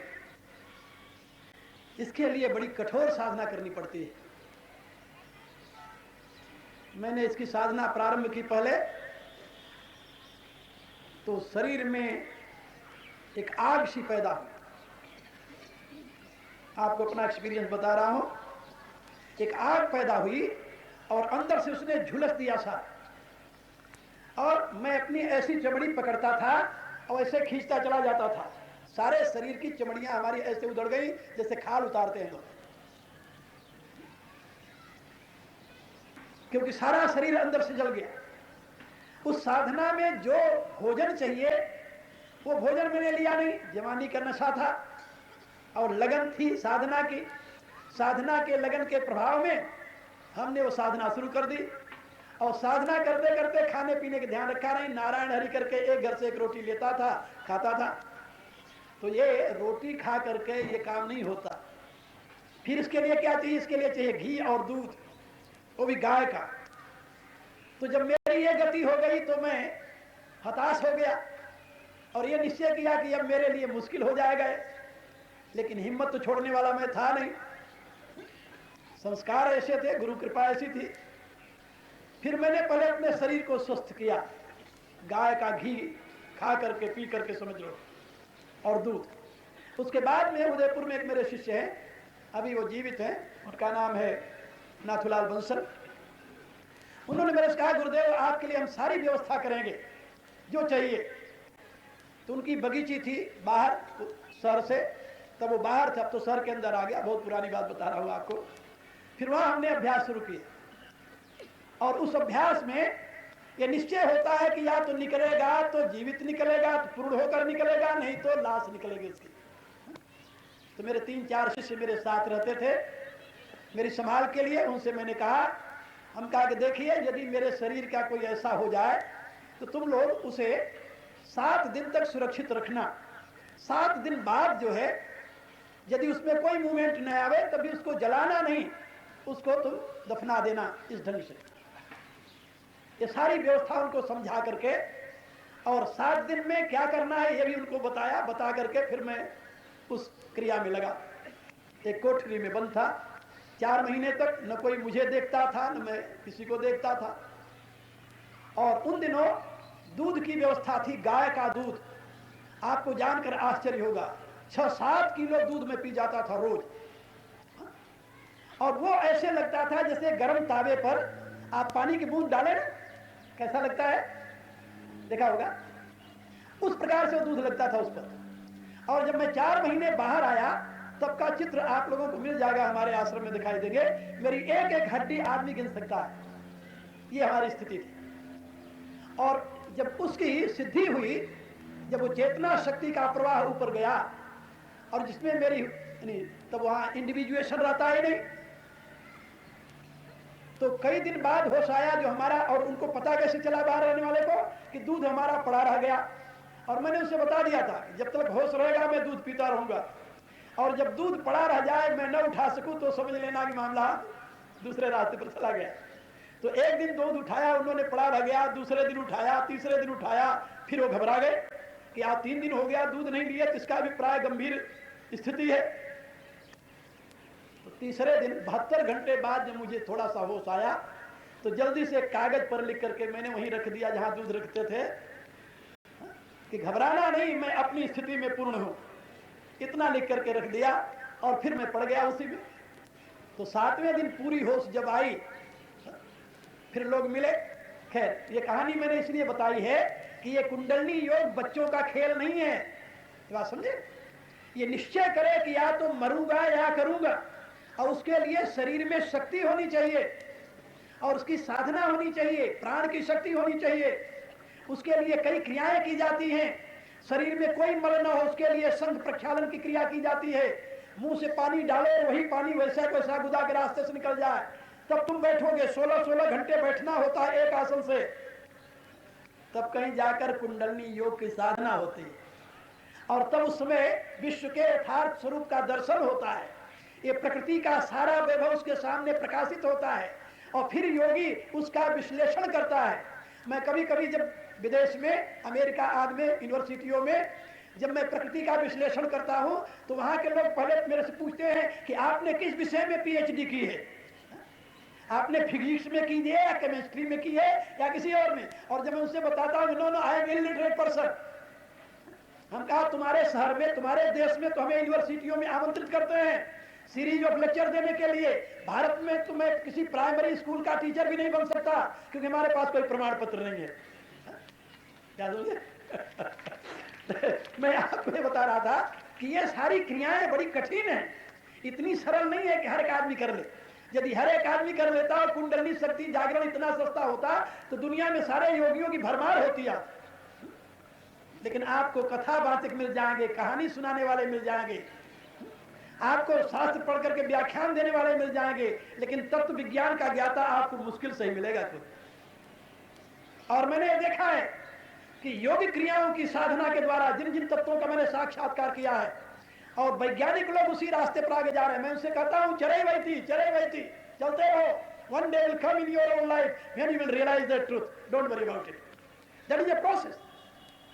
इसके लिए बड़ी कठोर साधना करनी पड़ती है। मैंने इसकी साधना प्रारंभ की पहले तो शरीर में एक आग सी पैदा हुई। आपको अपना एक्सपीरियंस बता रहा हूं। एक आग पैदा हुई और अंदर से उसने झुलस दिया सा, और मैं अपनी ऐसी चमड़ी पकड़ता था और ऐसे खींचता चला जाता था। सारे शरीर की चमड़ियां हमारी ऐसे उधड़ गई जैसे खाल उतारते हैं लोग, क्योंकि सारा शरीर अंदर से जल गया। उस साधना में जो भोजन चाहिए वो भोजन मैंने लिया नहीं, जवानी का नशा था और लगन थी साधना की। साधना के लगन के प्रभाव में हमने वो साधना शुरू कर दी, और साधना करते करते खाने पीने का ध्यान रखा नहीं। नारायण हरि करके एक घर से एक रोटी लेता था, खाता था। तो ये रोटी खा करके ये काम नहीं होता। फिर इसके लिए क्या चाहिए? इसके लिए चाहिए घी और दूध, वो भी गाय का। तो जब मेरी ये गति हो गई तो मैं हताश हो गया और ये निश्चय किया कि अब मेरे लिए मुश्किल हो जाएगा। लेकिन हिम्मत तो छोड़ने वाला मैं था नहीं, संस्कार ऐसे थे, गुरु कृपा ऐसी थी। फिर मैंने पहले अपने शरीर को स्वस्थ किया, गाय का घी खा करके, पी करके समझ लो, और दूध। उसके बाद में उदयपुर में एक मेरे शिष्य हैं, अभी वो जीवित हैं, उनका नाम है नाथुलाल बंसल। उन्होंने मेरे से कहा, गुरुदेव आपके लिए हम सारी व्यवस्था करेंगे जो चाहिए। तो उनकी बगीची थी बाहर शहर से, तब वो बाहर था, अब तो शहर के अंदर आ गया। बहुत पुरानी बात बता रहा हूँ आपको। फिर वहां हमने अभ्यास शुरू किया, और उस अभ्यास में ये निश्चय होता है कि या तो निकलेगा तो जीवित निकलेगा, तो पूर्ण होकर निकलेगा, नहीं तो लाश निकलेगी इसकी। तो मेरे 3-4 शिष्य मेरे साथ रहते थे मेरी संभाल के लिए। उनसे मैंने कहा, हम कहा कि देखिए यदि मेरे शरीर का कोई ऐसा हो जाए तो तुम लोग उसे 7 दिन तक सुरक्षित रखना। 7 दिन बाद जो है यदि उसमें कोई मूवमेंट न आवे तभी उसको जलाना नहीं, उसको तुम दफना देना इस ढंग से। ये सारी व्यवस्था उनको समझा करके, और 7 दिन में क्या करना है ये भी उनको बताया। बता करके फिर मैं उस क्रिया में लगा। एक कोठरी में बंद था 4 महीने तक, न कोई मुझे देखता था न मैं किसी को देखता था। और उन दिनों दूध की व्यवस्था थी, गाय का दूध। आपको जानकर आश्चर्य होगा, 6-7 किलो दूध में पी जाता था रोज। और वो ऐसे लगता था जैसे गर्म तावे पर आप पानी की बूंद डालें, कैसा लगता है, देखा होगा, उस प्रकार से वो दूध लगता था उस पर। और जब मैं 4 महीने बाहर आया तब का चित्र आप लोगों को मिल जाएगा, हमारे आश्रम में दिखाई देंगे। मेरी एक एक हड्डी आदमी गिन सकता है। ये हमारी स्थिति थी। और जब उसकी सिद्धि हुई, जब वो चेतना शक्ति का प्रवाह ऊपर गया, और जिसमें मेरी तब वहां इंडिविजुएशन रहता ही नहीं, तो कई दिन बाद होश आया जो हमारा, और उनको पता कैसे चला बाहर रहने वाले को कि दूध हमारा पड़ा रह गया। और मैंने उसे बता दिया था कि जब तक होश रहेगा मैं दूध पीता रहूंगा, और जब दूध पड़ा रह जाए मैं न उठा सकूं तो समझ लेना कि मामला दूसरे रास्ते पर चला गया। तो एक दिन दूध उठाया उन्होंने, पड़ा रह गया। दूसरे दिन उठाया, तीसरे दिन उठाया, फिर वो घबरा गए कि आज 3 दिन हो गया दूध नहीं लिया, तो इसका अभिप्राय गंभीर स्थिति है। तो तीसरे दिन 72 घंटे बाद जब मुझे थोड़ा सा होश आया तो जल्दी से कागज पर लिख करके मैंने वहीं रख दिया जहां दूध रखते थे कि घबराना नहीं, मैं अपनी स्थिति में पूर्ण हूं, इतना लिख करके रख दिया और फिर मैं पड़ गया उसी में। तो 7वें दिन पूरी होश जब आई फिर लोग मिले। खैर ये कहानी मैंने इसलिए बताई है कि ये कुंडलनी योग बच्चों का खेल नहीं है, बात समझे। ये निश्चय करे कि या तो मरूंगा या करूंगा, और उसके लिए शरीर में शक्ति होनी चाहिए और उसकी साधना होनी चाहिए, प्राण की शक्ति होनी चाहिए। उसके लिए कई क्रियाएं की जाती हैं। शरीर में कोई मल न हो उसके लिए शंख प्रक्षालन की क्रिया की जाती है। मुंह से पानी डाले वही पानी वैसा वैसा गुदा के रास्ते से निकल जाए, तब तुम बैठोगे। 16-16 घंटे बैठना होता है एक आसन से, तब कहीं जाकर कुंडलनी योग की साधना होती है और तब उसमें विश्व के यथार्थ स्वरूप का दर्शन होता है। ये प्रकृति का सारा वैभव उसके सामने प्रकाशित होता है और फिर योगी उसका विश्लेषण करता है। मैं कभी कभी जब विदेश में, अमेरिका आदि में, यूनिवर्सिटियों में जब मैं प्रकृति का विश्लेषण करता हूं तो वहां के लोग पहले मेरे से पूछते हैं कि आपने किस विषय में पीएचडी की है, आपने फिजिक्स में की है या केमिस्ट्री में की है या किसी और में। और जब मैं उनसे बताता हूं no no I am illiterate person, हम कहा तुम्हारे शहर में, तुम्हारे देश में तो हमें यूनिवर्सिटियों में आमंत्रित करते हैं सीरीज ऑफ लेक्चर देने के लिए। भारत में तो मैं किसी प्राइमरी स्कूल का टीचर भी नहीं बन सकता क्योंकि हमारे पास कोई प्रमाण पत्र नहीं है। क्या समझे? मैं आपको बता रहा था कि ये सारी क्रियाएं बड़ी कठिन है, इतनी सरल नहीं है कि हर एक आदमी कर ले। यदि हर एक आदमी कर लेता और कुंडली शक्ति जागरण इतना सस्ता होता तो दुनिया में सारे योगियों की भरमार होती है। लेकिन आपको कथावाचक मिल जाएंगे, कहानी सुनाने वाले मिल जाएंगे, आपको शास्त्र पढ़ करके व्याख्यान देने वाले मिल जाएंगे, लेकिन तत्व विज्ञान का ज्ञाता आपको मुश्किल से ही मिलेगा कोई। और मैंने देखा है कि योगिक क्रियाओं की साधना के द्वारा जिन जिन तत्वों का मैंने साक्षात्कार किया है और वैज्ञानिक लोग उसी रास्ते पर आगे जा रहे हैं, मैं उनसे कहता हूं चले वैती चलते रहो, one day will come in your own life when you will realize the truth, don't worry about it. That is a process.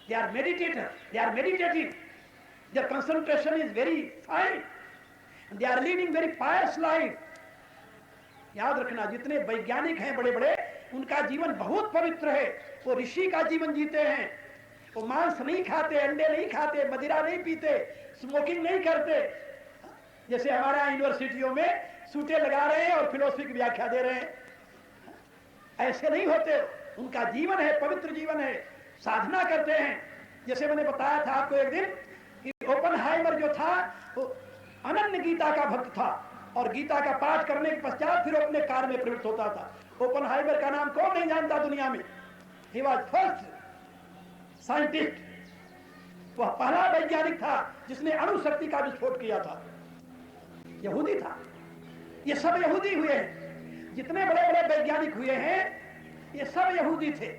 They are meditators, they are meditative, their concentration is very fine, and they are leading very pious life. याद रखना, जितने वैज्ञानिक हैं बड़े बड़े, उनका जीवन बहुत पवित्र है, वो ऋषि का जीवन जीते हैं, वो मांस नहीं खाते, अंडे नहीं खाते, मदिरा नहीं पीते, स्मोकिंग नहीं करते। जैसे हमारे यूनिवर्सिटियों में सूटे लगा रहे हैं और फिलोसफी की व्याख्या दे रहे हैं, ऐसे नहीं होते। उनका जीवन है, पवित्र जीवन है, साधना करते हैं। जैसे मैंने बताया था आपको एक दिन कि ओपनहाइमर जो था वो अनन्य गीता का भक्त था और गीता का पाठ करने के पश्चात फिर अपने कार्य में प्रवृत्त होता था। ओपनहाइमर का नाम कौन नहीं जानता दुनिया में? ही वाज फर्स्ट साइंटिस्ट, वह पहला वैज्ञानिक था जिसने अणु शक्ति का विस्फोट किया था, यहूदी था। ये सब यहूदी हुए हैं, जितने बड़े बड़े वैज्ञानिक हुए हैं ये सब यहूदी थे।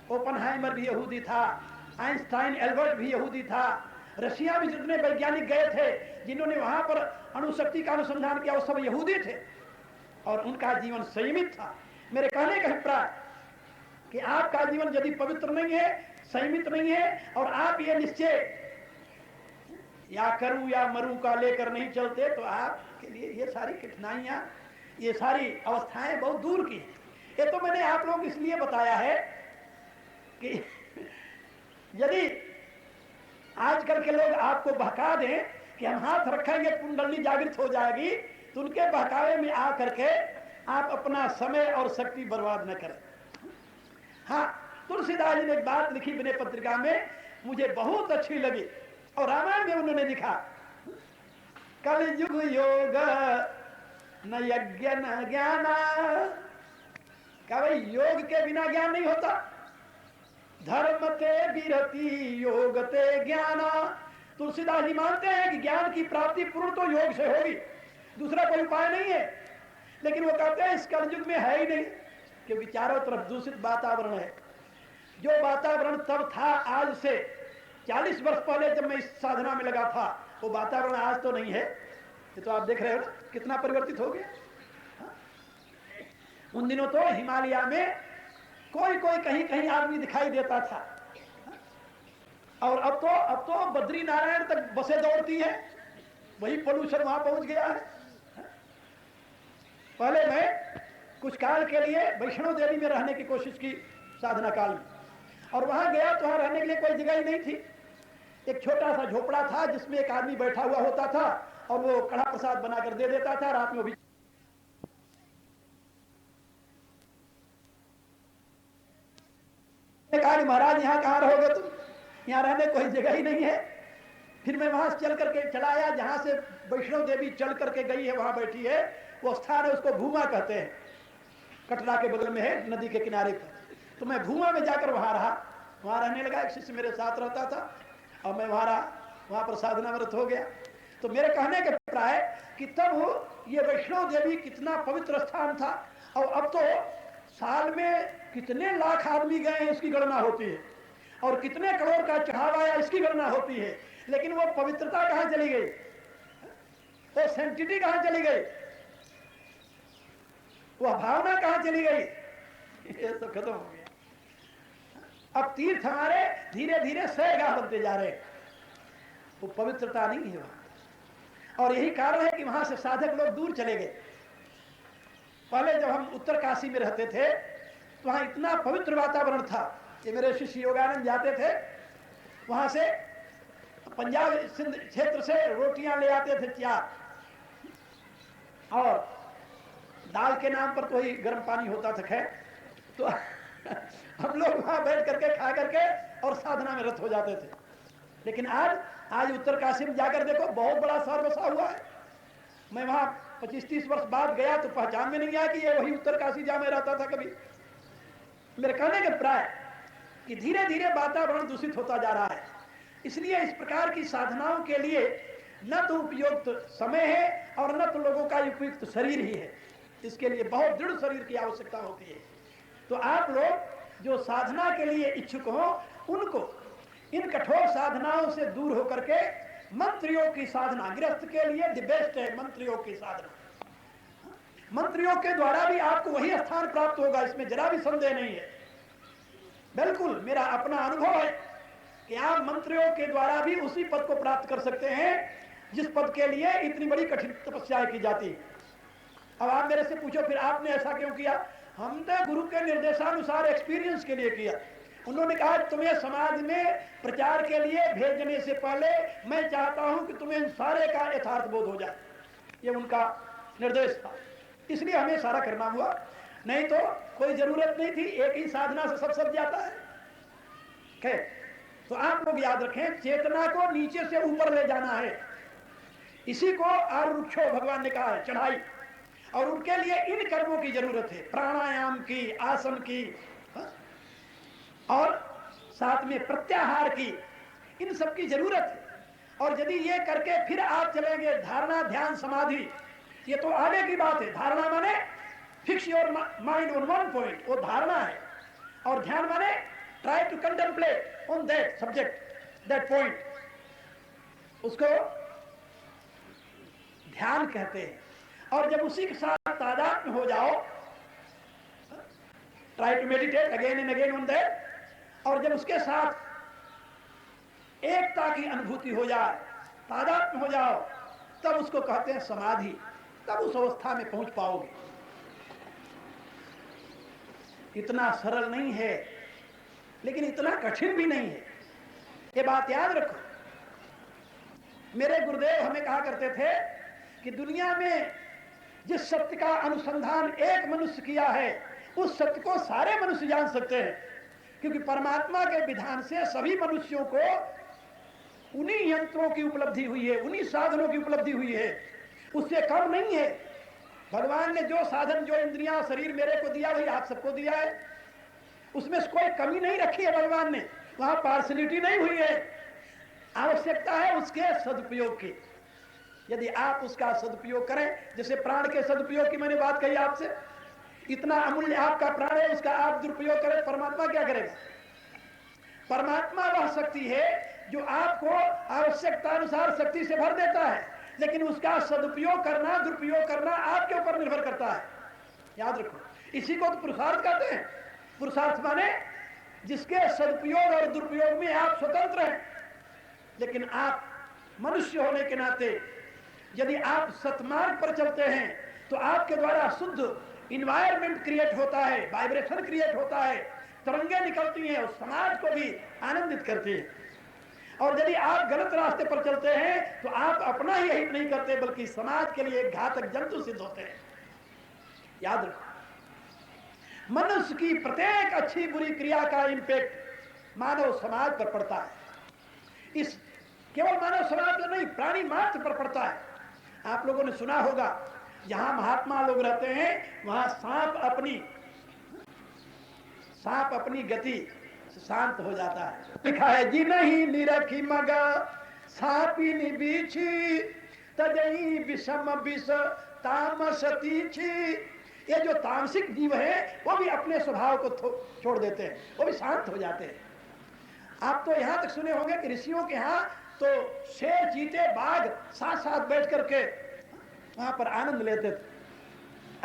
ओपनहाइमर भी यहूदी था, आइंस्टाइन एल्बर्ट भी यहूदी था, रशिया में जितने वैज्ञानिक गए थे जिन्होंने वहां पर अणुशक्ति का अनुसंधान किया वो सब यहूदी थे और उनका जीवन संयमित था। मेरे कहने का अभिप्राय कि आपका जीवन यदि पवित्र नहीं है, संयमित नहीं है और आप ये निश्चय या करूं या मरूं का लेकर नहीं चलते तो आपके लिए ये सारी कठिनाइयां, ये सारी अवस्थाएं बहुत दूर की हैं। ये तो मैंने आप लोगों को इसलिए बताया है कि यदि आजकल के लोग आपको बहका दें कि हम हाथ रखेंगे कुंडली जागृत हो जाएगी, तो उनके बहकावे में आकर के आप अपना समय और शक्ति बर्बाद न करें। हाँ, तुलसीदास जी ने एक बात लिखी विनय पत्रिका में, मुझे बहुत अच्छी लगी और रामायण में उन्होंने लिखा, कलयुग योग न यज्ञ न ज्ञान। क्या भाई योग के बिना ज्ञान नहीं होता? धर्म ते विरति योग ते ज्ञान। तुलसीदास जी मानते हैं कि ज्ञान की प्राप्ति पूर्ण तो योग से होगी, दूसरा कोई उपाय नहीं है। लेकिन वो कहते हैं इस कलयुग में है ही नहीं कि चारों तरफ दूषित वातावरण है। जो वातावरण तब था आज से 40 वर्ष पहले जब मैं इस साधना में लगा था, वो वातावरण आज तो नहीं है। ये तो आप देख रहे हो ना कितना परिवर्तित हो गया। उन दिनों तो हिमालय में कोई कोई कहीं कहीं आदमी दिखाई देता था और अब तो बद्री नारायण तक बसें दौड़ती है, वही पोल्यूशन वहां पहुंच गया है। पहले मैं कुछ काल के लिए वैष्णो देवी में रहने की कोशिश की साधना काल में, और वहां गया तो वहां रहने के लिए कोई जगह ही नहीं थी। एक छोटा सा झोपड़ा था जिसमें एक आदमी बैठा हुआ होता था और वो कड़ा प्रसाद बनाकर दे देता था। रात में वो भी कहा कि महाराज यहाँ कहाँ रहोगे तुम, यहाँ रहने कोई जगह ही नहीं है। फिर मैं वहां चल करके चला आया जहां से वैष्णो देवी चल करके गई है, वहां बैठी है। वो स्थान है, उसको भूमा कहते हैं, कटरा के बगल में है, नदी के किनारे पर। तो मैं भूमा में जाकर वहां रहा, वहां रहने लगा। एक शिष्य मेरे साथ रहता था और मैं वहां रहा, वहां पर साधना व्रत हो गया। तो मेरे कहने के प्राय कि तब ये वैष्णो देवी कितना पवित्र स्थान था, और अब तो साल में कितने लाख आदमी गए हैं इसकी गणना होती है, और कितने करोड़ का चढ़ावा आया इसकी गणना होती है। लेकिन वो पवित्रता कहां चली गई, वो सेंटिटी कहां चली गई, वो भावना कहां चली गई, ये सब खत्म हो गया। अब तीर्थ हमारे धीरे धीरे सैरगाह बनते जा रहे हैं, वो पवित्रता नहीं है वहां। और यही कारण है कि वहां से साधक लोग दूर चले गए। पहले जब हम उत्तर काशी में रहते थे तो वहां इतना पवित्र वातावरण था कि मेरे शिष्य योगानंद जाते थे, वहां से पंजाब सिंध क्षेत्र से रोटियां ले आते थे 4, और दाल के नाम पर तो ही गर्म पानी होता था। खैर तो हम लोग वहां बैठ करके खा करके और साधना में रत हो जाते थे। लेकिन आज उत्तर काशी में जाकर देखो, बहुत बड़ा शहर बसा हुआ है। मैं वहां 25-30 वर्ष बाद गया तो पहचान में नहीं आया कि ये वही उत्तर काशी जहां मैं रहता था कभी। मेरे कहने के प्राय कि धीरे धीरे वातावरण दूषित होता जा रहा है। इसलिए इस प्रकार की साधनाओं के लिए न तो उपयुक्त समय है और न तो लोगों का उपयुक्त शरीर ही है। इसके लिए बहुत दृढ़ शरीर की आवश्यकता होती है। तो आप लोग जो साधना के लिए इच्छुक हो, उनको इन कठोर साधनाओं से दूर होकर के मंत्रियों की साधना, गृहस्थ के लिए द बेस्ट है मंत्रियों की साधना। मंत्रियों के द्वारा भी आपको वही स्थान प्राप्त होगा, इसमें जरा भी संदेह नहीं है। बिल्कुल मेरा अपना अनुभव है कि आप मंत्रियों के द्वारा भी उसी पद को प्राप्त कर सकते हैं जिस पद के लिए इतनी बड़ी कठिन तपस्या की जाती है। अब आप मेरे से पूछो फिर आपने ऐसा क्यों किया? हमने गुरु के निर्देशानुसार एक्सपीरियंस के लिए किया। उन्होंने कहा तुम्हें समाज में प्रचार के लिए भेजने से पहले मैं चाहता हूं कि तुम्हें इन सारे का यथार्थ बोध हो जाए। ये उनका निर्देश था, इसलिए हमें सारा करना हुआ, नहीं तो कोई जरूरत नहीं थी। एक ही साधना से सब जाता है। खैर, तो आप लोग याद रखें, चेतना को नीचे से ऊपर ले जाना है, इसी को आरुक्षो भगवान ने कहा है, चढ़ाई। और उनके लिए इन कर्मों की जरूरत है, प्राणायाम की, आसन की, और साथ में प्रत्याहार की, इन सब की जरूरत है। और यदि ये करके फिर आप चलेंगे धारणा, ध्यान, समाधि, ये तो आगे की बात है। धारणा माने fix your mind on one point, वो धारणा है। और ध्यान माने try to contemplate on that subject, that point, उसको ध्यान कहते हैं। और जब उसी के साथ तादात्म्य हो जाओ, try to meditate again and again on that, और जब उसके साथ एकता की अनुभूति हो जाए, तादात्म्य हो जाओ, तब उसको कहते हैं समाधि। तब उस अवस्था में पहुंच पाओगे। इतना सरल नहीं है, लेकिन इतना कठिन भी नहीं है, ये बात याद रखो। मेरे गुरुदेव हमें कहा करते थे कि दुनिया में जिस सत्य का अनुसंधान एक मनुष्य किया है, उस सत्य को सारे मनुष्य जान सकते हैं, क्योंकि परमात्मा के विधान से सभी मनुष्यों को उन्हीं यंत्रों की उपलब्धि हुई है, उन्हीं साधनों की उपलब्धि हुई है, उससे कम नहीं है। भगवान ने जो साधन, जो इंद्रियां, शरीर मेरे को दिया, वही आप सबको दिया है। उसमें कोई कमी नहीं रखी है भगवान ने, वहां पार्शलिटी नहीं हुई है। आवश्यकता है उसके सदुपयोग की। यदि आप उसका सदुपयोग करें, जैसे प्राण के सदुपयोग की मैंने बात कही आपसे, इतना अमूल्य आपका प्राण है, उसका आप दुरुपयोग करें, परमात्मा क्या करेगा? परमात्मा वह शक्ति है जो आपको आवश्यकता अनुसार शक्ति से भर देता है, लेकिन उसका सदुपयोग करना, दुरुपयोग करना आपके ऊपर निर्भर करता है। याद रखो, इसी को तो पुरुषार्थ कहते हैं। पुरुषार्थ माने जिसके सदुपयोग और दुरुपयोग में आप स्वतंत्र हैं। लेकिन आप मनुष्य होने के नाते यदि आप सतमार्ग पर चलते हैं तो आपके द्वारा शुद्ध इन्वायरमेंट क्रिएट होता है, वाइब्रेशन क्रिएट होता है, तरंगे निकलती हैं और समाज को भी आनंदित करती है। और यदि आप गलत रास्ते पर चलते हैं तो आप अपना ही हित नहीं करते बल्कि समाज के लिए घातक जंतु सिद्ध होते हैं। याद रखो, मनुष्य की प्रत्येक अच्छी बुरी क्रिया का इंपैक्ट मानव समाज पर पड़ता है। इस केवल मानव समाज पर नहीं, प्राणी मात्र पर पड़ता है। आप लोगों ने सुना होगा, जहां महात्मा लोग रहते हैं वहां सांप अपनी गति से शांत हो जाता है। लिखा है, जी नहीं निरखी मगा सांपी निबीछी तजई विषम विष तामस तीछी। ये जो तामसिक जीव है वो भी अपने स्वभाव को छोड़ देते हैं, वो भी शांत हो जाते हैं। आप तो यहां तक सुने होंगे कि ऋषियों के यहां तो शेर, चीते, बाघ साथ साथ बैठ करके वहां पर आनंद लेते थे।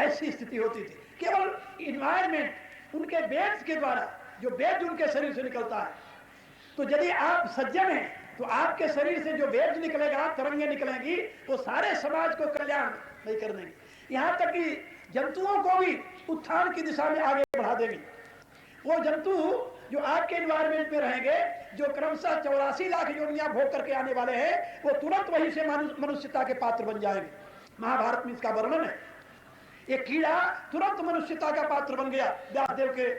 ऐसी स्थिति होती थी। केवल इन्वायरमेंट, उनके वेद के द्वारा, जो वेद उनके शरीर से निकलता है। तो यदि आप सज्जन हैं तो आपके शरीर से जो वेद निकलेगा, तरंगे निकलेंगी, वो सारे समाज को कल्याण नहीं कर देंगे, यहां तक कि जंतुओं को भी उत्थान की दिशा में आगे बढ़ा देंगे। वो जंतु जो आपके एनवायरमेंट में रहेंगे, जो क्रमशः 84 लाख योनियां भोग करके आने वाले हैं, वो तुरंत वहीं से मनुष्यता के पात्र बन जाएंगे। महाभारत में इसका वर्णन है। एक कीड़ा तुरंत मनुष्यता का पात्र बन गया व्यासदेव के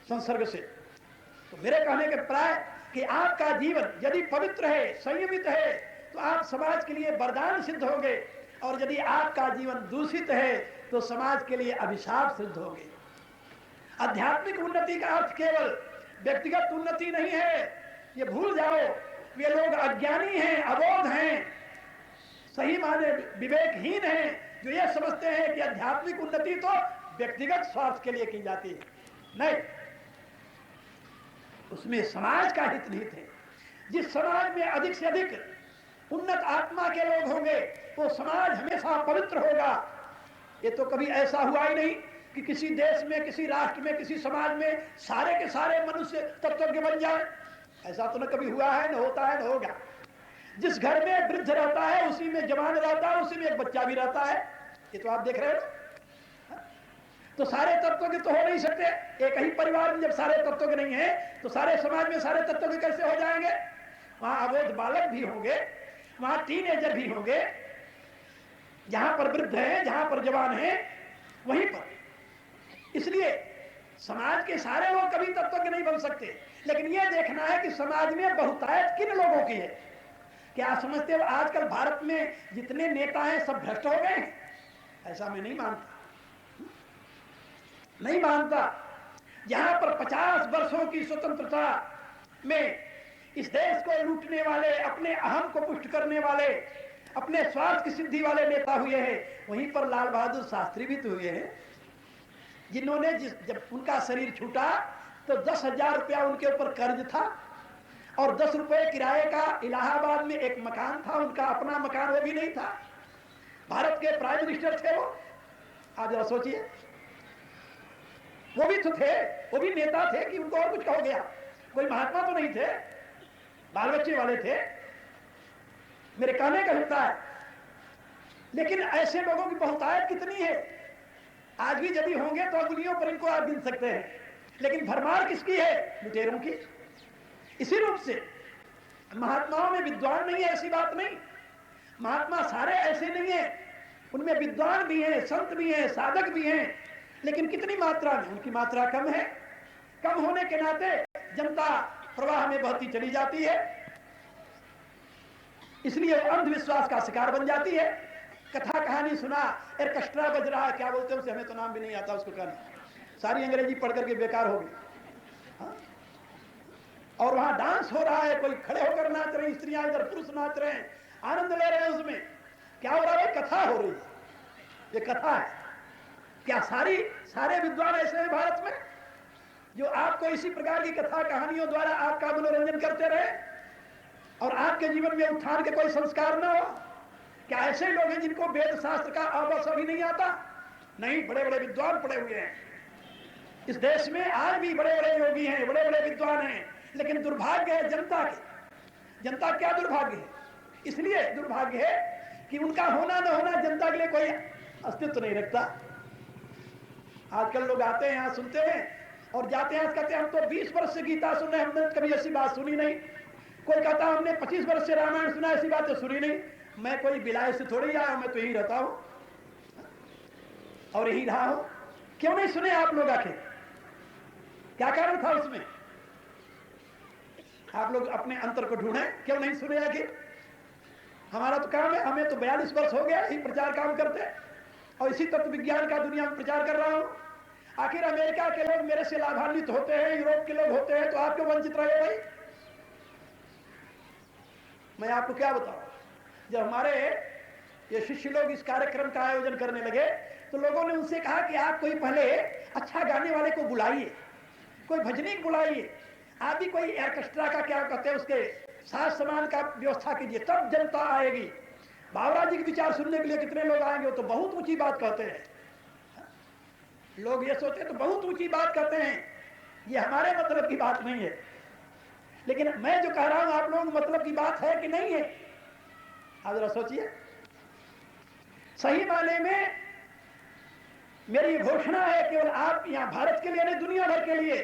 संसर्ग से। तो मेरे कहने के प्राय कि आपका जीवन यदि पवित्र है, संयमित है, तो आप समाज के लिए वरदान सिद्ध होंगे, और यदि आपका जीवन दूषित है तो समाज के लिए अभिशाप सिद्ध होंगे। आध्यात्मिक उन्नति का अर्थ केवल व्यक्तिगत उन्नति नहीं है, ये भूल जाओ। वे लोग अज्ञानी हैं, अबोध हैं, सही माने विवेकहीन हैं, जो ये समझते हैं कि आध्यात्मिक उन्नति तो व्यक्तिगत स्वार्थ के लिए की जाती है। नहीं, उसमें समाज का हित निहित है। जिस समाज में अधिक से अधिक उन्नत आत्मा के लोग होंगे वो समाज हमेशा पवित्र होगा। ये तो कभी ऐसा हुआ ही नहीं कि किसी देश में, किसी राष्ट्र में, किसी समाज में सारे के सारे मनुष्य तत्वज्ञ बन जाए। ऐसा तो न कभी हुआ है, न होता है, न होगा। जिस घर में वृद्ध रहता है उसी में जवान रहता है, उसी में एक बच्चा भी रहता है। ये तो आप देख रहे हो। तो सारे तत्वज्ञ तो हो नहीं सकते। एक ही परिवार में जब सारे तत्वज्ञ नहीं है तो सारे समाज में सारे तत्वज्ञ कैसे हो जाएंगे? वहां अबोध बालक भी होंगे, वहां टीनेजर भी होंगे, जहां पर वृद्ध है, जहां पर जवान है, वहीं पर। इसलिए समाज के सारे लोग कभी तत्वज्ञ नहीं बन सकते। लेकिन यह देखना है कि समाज में बहुतायत किन लोगों की है। क्या समझते हो आजकल भारत में जितने नेता हैं सब भ्रष्ट हो गए हैं? ऐसा मैं नहीं मानता, नहीं मानता। जहां पर 50 वर्षों की स्वतंत्रता में इस देश को लूटने वाले, अपने अहम को पुष्ट करने वाले, अपने स्वार्थ की सिद्धि वाले नेता हुए हैं, वहीं पर लाल बहादुर शास्त्री भी तो हुए हैं, जिन्होंने जब उनका शरीर छूटा तो 10,000 रुपया उनके ऊपर कर्ज था और 10 रुपए किराए का इलाहाबाद में एक मकान था, उनका अपना मकान वो भी नहीं था। भारत के प्राइम मिनिस्टर थे वो। आप जरा सोचिए, वो भी तो थे, वो भी नेता थे कि उनको और कुछ हो गया। कोई महात्मा तो नहीं थे, बाल बच्चे वाले थे। मेरे कहने का हिस्सा है। लेकिन ऐसे लोगों की बहुतायत कितनी है? आज भी यदि होंगे तो अंगुलियों पर इनको आप गिन सकते हैं। लेकिन भरमार किसकी है? लुटेरों की। इसी रूप से महात्माओं में विद्वान नहीं है, ऐसी बात नहीं। महात्मा सारे ऐसे नहीं है, उनमें विद्वान भी हैं, संत भी हैं, साधक भी हैं, लेकिन कितनी मात्रा में? उनकी मात्रा कम है। कम होने के नाते जनता प्रवाह में बहती चली जाती है, इसलिए अंधविश्वास का शिकार बन जाती है। कथा कहानी सुना, ऑर्केस्ट्रा बज रहा है, क्या बोलते हैं उसे, हमें तो नाम भी नहीं आता उसको कहना, सारी अंग्रेजी पढ़ करके बेकार हो गई। हाँ? और वहां डांस हो रहा है, कोई खड़े होकर नाच रहे हैं, स्त्रियां इधर, पुरुष नाच रहे हैं, आनंद ले रहे हैं। उसमें क्या हो रहा है? कथा हो रही है, ये कथा है। क्या सारे विद्वान ऐसे हैं भारत में जो आपको इसी प्रकार की कथा कहानियों द्वारा आपका मनोरंजन करते रहे और आपके जीवन में उत्थान के कोई संस्कार न हो? क्या ऐसे लोग हैं जिनको वेद शास्त्र का अवश्य भी नहीं आता? नहीं, बड़े बड़े विद्वान पड़े हुए हैं इस देश में। आज भी बड़े बड़े योगी हैं, बड़े बड़े विद्वान हैं, लेकिन दुर्भाग्य है जनता के। जनता क्या दुर्भाग्य है? इसलिए दुर्भाग्य है कि उनका होना न होना जनता के लिए कोई अस्तित्व नहीं रखता। आजकल लोग आते हैं यहाँ, सुनते हैं और जाते हैं, कहते हैं हम तो 20 वर्ष से गीता सुन रहे हैं, हमने कभी ऐसी बात सुनी नहीं। कोई कहता हमने 25 वर्ष से रामायण सुना, ऐसी बात तो सुनी नहीं। मैं कोई बिलाय से थोड़ी आया हूं, मैं तो यही रहता हूं और यही रहा हूं। क्यों नहीं सुने आप लोग आके? क्या कारण था उसमें? आप लोग अपने अंतर को ढूंढें, क्यों नहीं सुने आके? हमारा तो काम है, हमें तो 42 वर्ष हो गया यही प्रचार काम करते और इसी तत्व विज्ञान का दुनिया में प्रचार कर रहा हूं। आखिर अमेरिका के लोग मेरे से लाभान्वित होते हैं, यूरोप के लोग होते हैं, तो आप क्यों वंचित रहे भाई? मैं आपको क्या बताऊं, जब हमारे ये शिष्य लोग इस कार्यक्रम का आयोजन करने लगे तो लोगों ने उनसे कहा कि आप कोई पहले अच्छा गाने वाले को बुलाइए, कोई भजनीक बुलाइए, आप भी कोई ऑर्केस्ट्रा का क्या कहते हैं उसके साज सामान का व्यवस्था कीजिए, तब जनता आएगी। बाबरा जी के विचार सुनने के लिए कितने लोग आएंगे? तो बहुत ऊंची बात कहते हैं लोग, ये सोचते तो बहुत ऊंची बात कहते हैं, ये हमारे मतलब की बात नहीं है। लेकिन मैं जो कह रहा हूं आप लोगों मतलब की बात है कि नहीं है? आप जरा सोचिए। सही माने में मेरी घोषणा है केवल आप यहां भारत के लिए नहीं, दुनिया भर के लिए,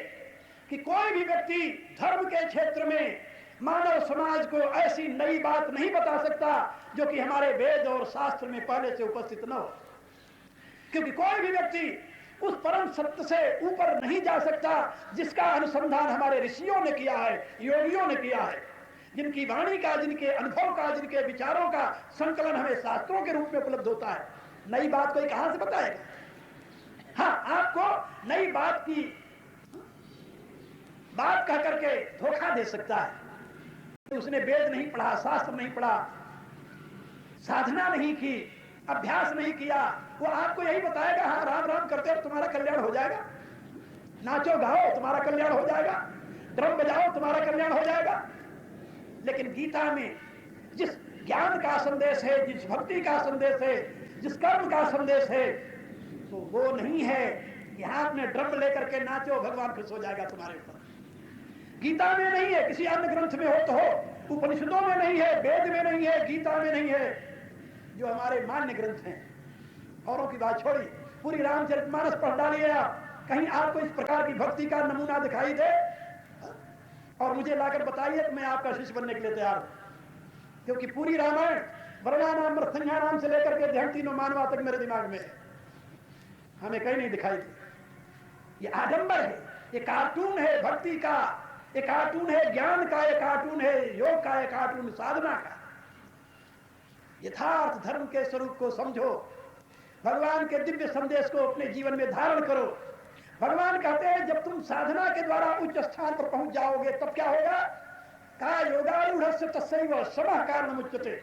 कि कोई भी व्यक्ति धर्म के क्षेत्र में मानव समाज को ऐसी नई बात नहीं बता सकता जो कि हमारे वेद और शास्त्र में पहले से उपस्थित न हो। क्योंकि कोई भी व्यक्ति उस परम सत्य से ऊपर नहीं जा सकता जिसका अनुसंधान हमारे ऋषियों ने किया है, योगियों ने किया है, जिनकी वाणी का, जिनके अनुभव का, जिनके विचारों का संकलन हमें शास्त्रों के रूप में उपलब्ध होता है। नई बात कोई कहां से बताएगा? हाँ, आपको नई बात की बात कह करके धोखा दे सकता है। उसने वेद नहीं पढ़ा, शास्त्र नहीं पढ़ा, साधना नहीं की, अभ्यास नहीं किया, वो आपको यही बताएगा हाँ राम राम करते हो तुम्हारा कल्याण हो जाएगा, नाचो गाओ तुम्हारा कल्याण हो जाएगा, ड्रम बजाओ तुम्हारा कल्याण हो जाएगा। लेकिन गीता में जिस ज्ञान का संदेश है, जिस भक्ति का संदेश है, जिस कर्म का संदेश है, तो वो नहीं है कि हाथ में ड्रम लेकर के नाचो भगवान खुश हो जाएगा तुम्हारे ऊपर। गीता में नहीं है, किसी अन्य ग्रंथ में हो तो हो, उपनिषदों में नहीं है, वेद में नहीं है, गीता में नहीं है, जो हमारे मान्य ग्रंथ हैं। औरों की बात छोड़ी, पूरी रामचरितमानस पढ़ डालिए आप, कहीं आपको इस प्रकार की भक्ति का नमूना दिखाई दे और मुझे लाकर बताइए तो मैं आपका शिष्य बनने के लिए तैयार हूं। क्योंकि पूरी रामायण वर्णानाम संज्ञानाम से लेकर के ध्यान तीनों मानवा तक मेरे दिमाग में है, हमें कहीं नहीं दिखाई दी। ये आडंबर है, ये कार्टून है भक्ति का, ये कार्टून है ज्ञान का, ये कार्टून है योग का, ये कार्टून साधना का। यथार्थ धर्म के स्वरूप को समझो, भगवान के दिव्य संदेश को अपने जीवन में धारण करो। भगवान कहते हैं जब तुम साधना के द्वारा उच्च स्थान पर पहुंच जाओगे तब क्या होगा? का योगारूढ़स्य तस्सैव समः कारणमुच्यते।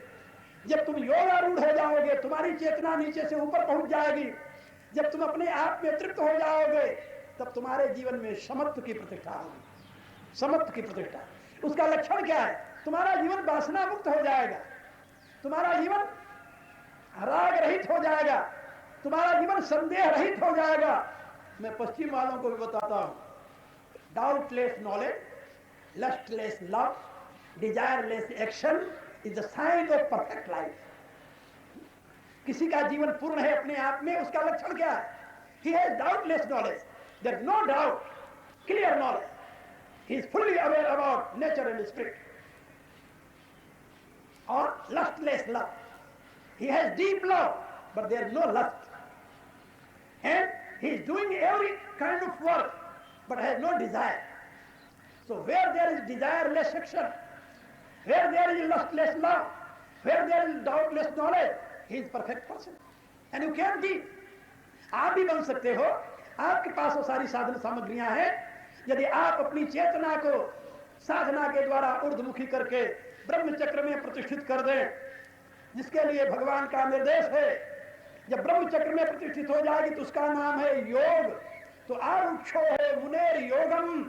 जब तुम योगारूढ़ हो जाओगे, तुम्हारी चेतना नीचे से ऊपर पहुंच जाएगी, जब तुम अपने आप में तृप्त हो जाओगे, तब तुम्हारे जीवन में समत्व की प्रतिष्ठा होगी। समत्व की प्रतिष्ठा, उसका लक्षण क्या है? तुम्हारा जीवन वासना मुक्त हो जाएगा, तुम्हारा जीवन राग रहित हो जाएगा, तुम्हारा जीवन संदेह रहित हो जाएगा। मैं पश्चिम वालों को भी बताता हूं, doubtless knowledge, lustless love, desireless action is the sign of perfect life. किसी का जीवन पूर्ण है अपने आप में, उसका लक्षण क्या है? He has doubtless knowledge, there is no doubt, clear knowledge, he is fully aware about nature and spirit. Or lustless love, he has deep love but there is no lust, and he is doing every kind of work but has no desire. So where there is desireless action, where there is lustless love, where there is doubtless knowledge, he is perfect person and you can be. आप भी बन सकते हो, आपके पास वो सारी साधन सामग्रियां हैं। यदि आप अपनी चेतना को साधना के द्वारा ऊर्ध्वमुखी करके ब्रह्म चक्र में प्रतिष्ठित कर दें, जिसके लिए भगवान का निर्देश है, जब ब्रह्म चक्र में प्रतिष्ठित हो जाएगी तो उसका नाम है योग। तो आरुक्षो है मुनेर योगम,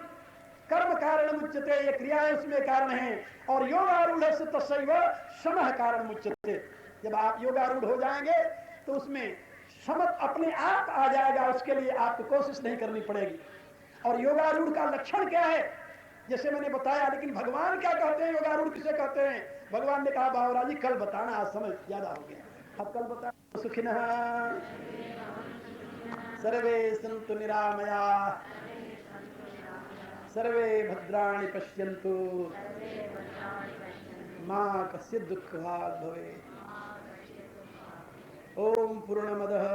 कर्म कारण मुच्यते, ये क्रियाएं उसमें कारण है, और योगारूढ़ से तस्सैव समः कारण मुच्यते। जब आप योगारूढ़ हो जाएंगे तो उसमें समत अपने आप आ जाएगा, उसके लिए आपको कोशिश नहीं करनी पड़ेगी। और योगारूढ़ का लक्षण क्या है? जैसे मैंने बताया, लेकिन भगवान क्या कहते हैं योगारूढ़ किसे कहते हैं? भगवान ने कहा बाबूराव जी कल बताना, आज समय ज्यादा हो गया, अब कल बता। सुखिनः सर्वे सन्तु निरामयाः सर्वे भद्राणि पश्यन्तु मा कश्चित् दुःखभाग् भवेत्। ओम पूर्णमदः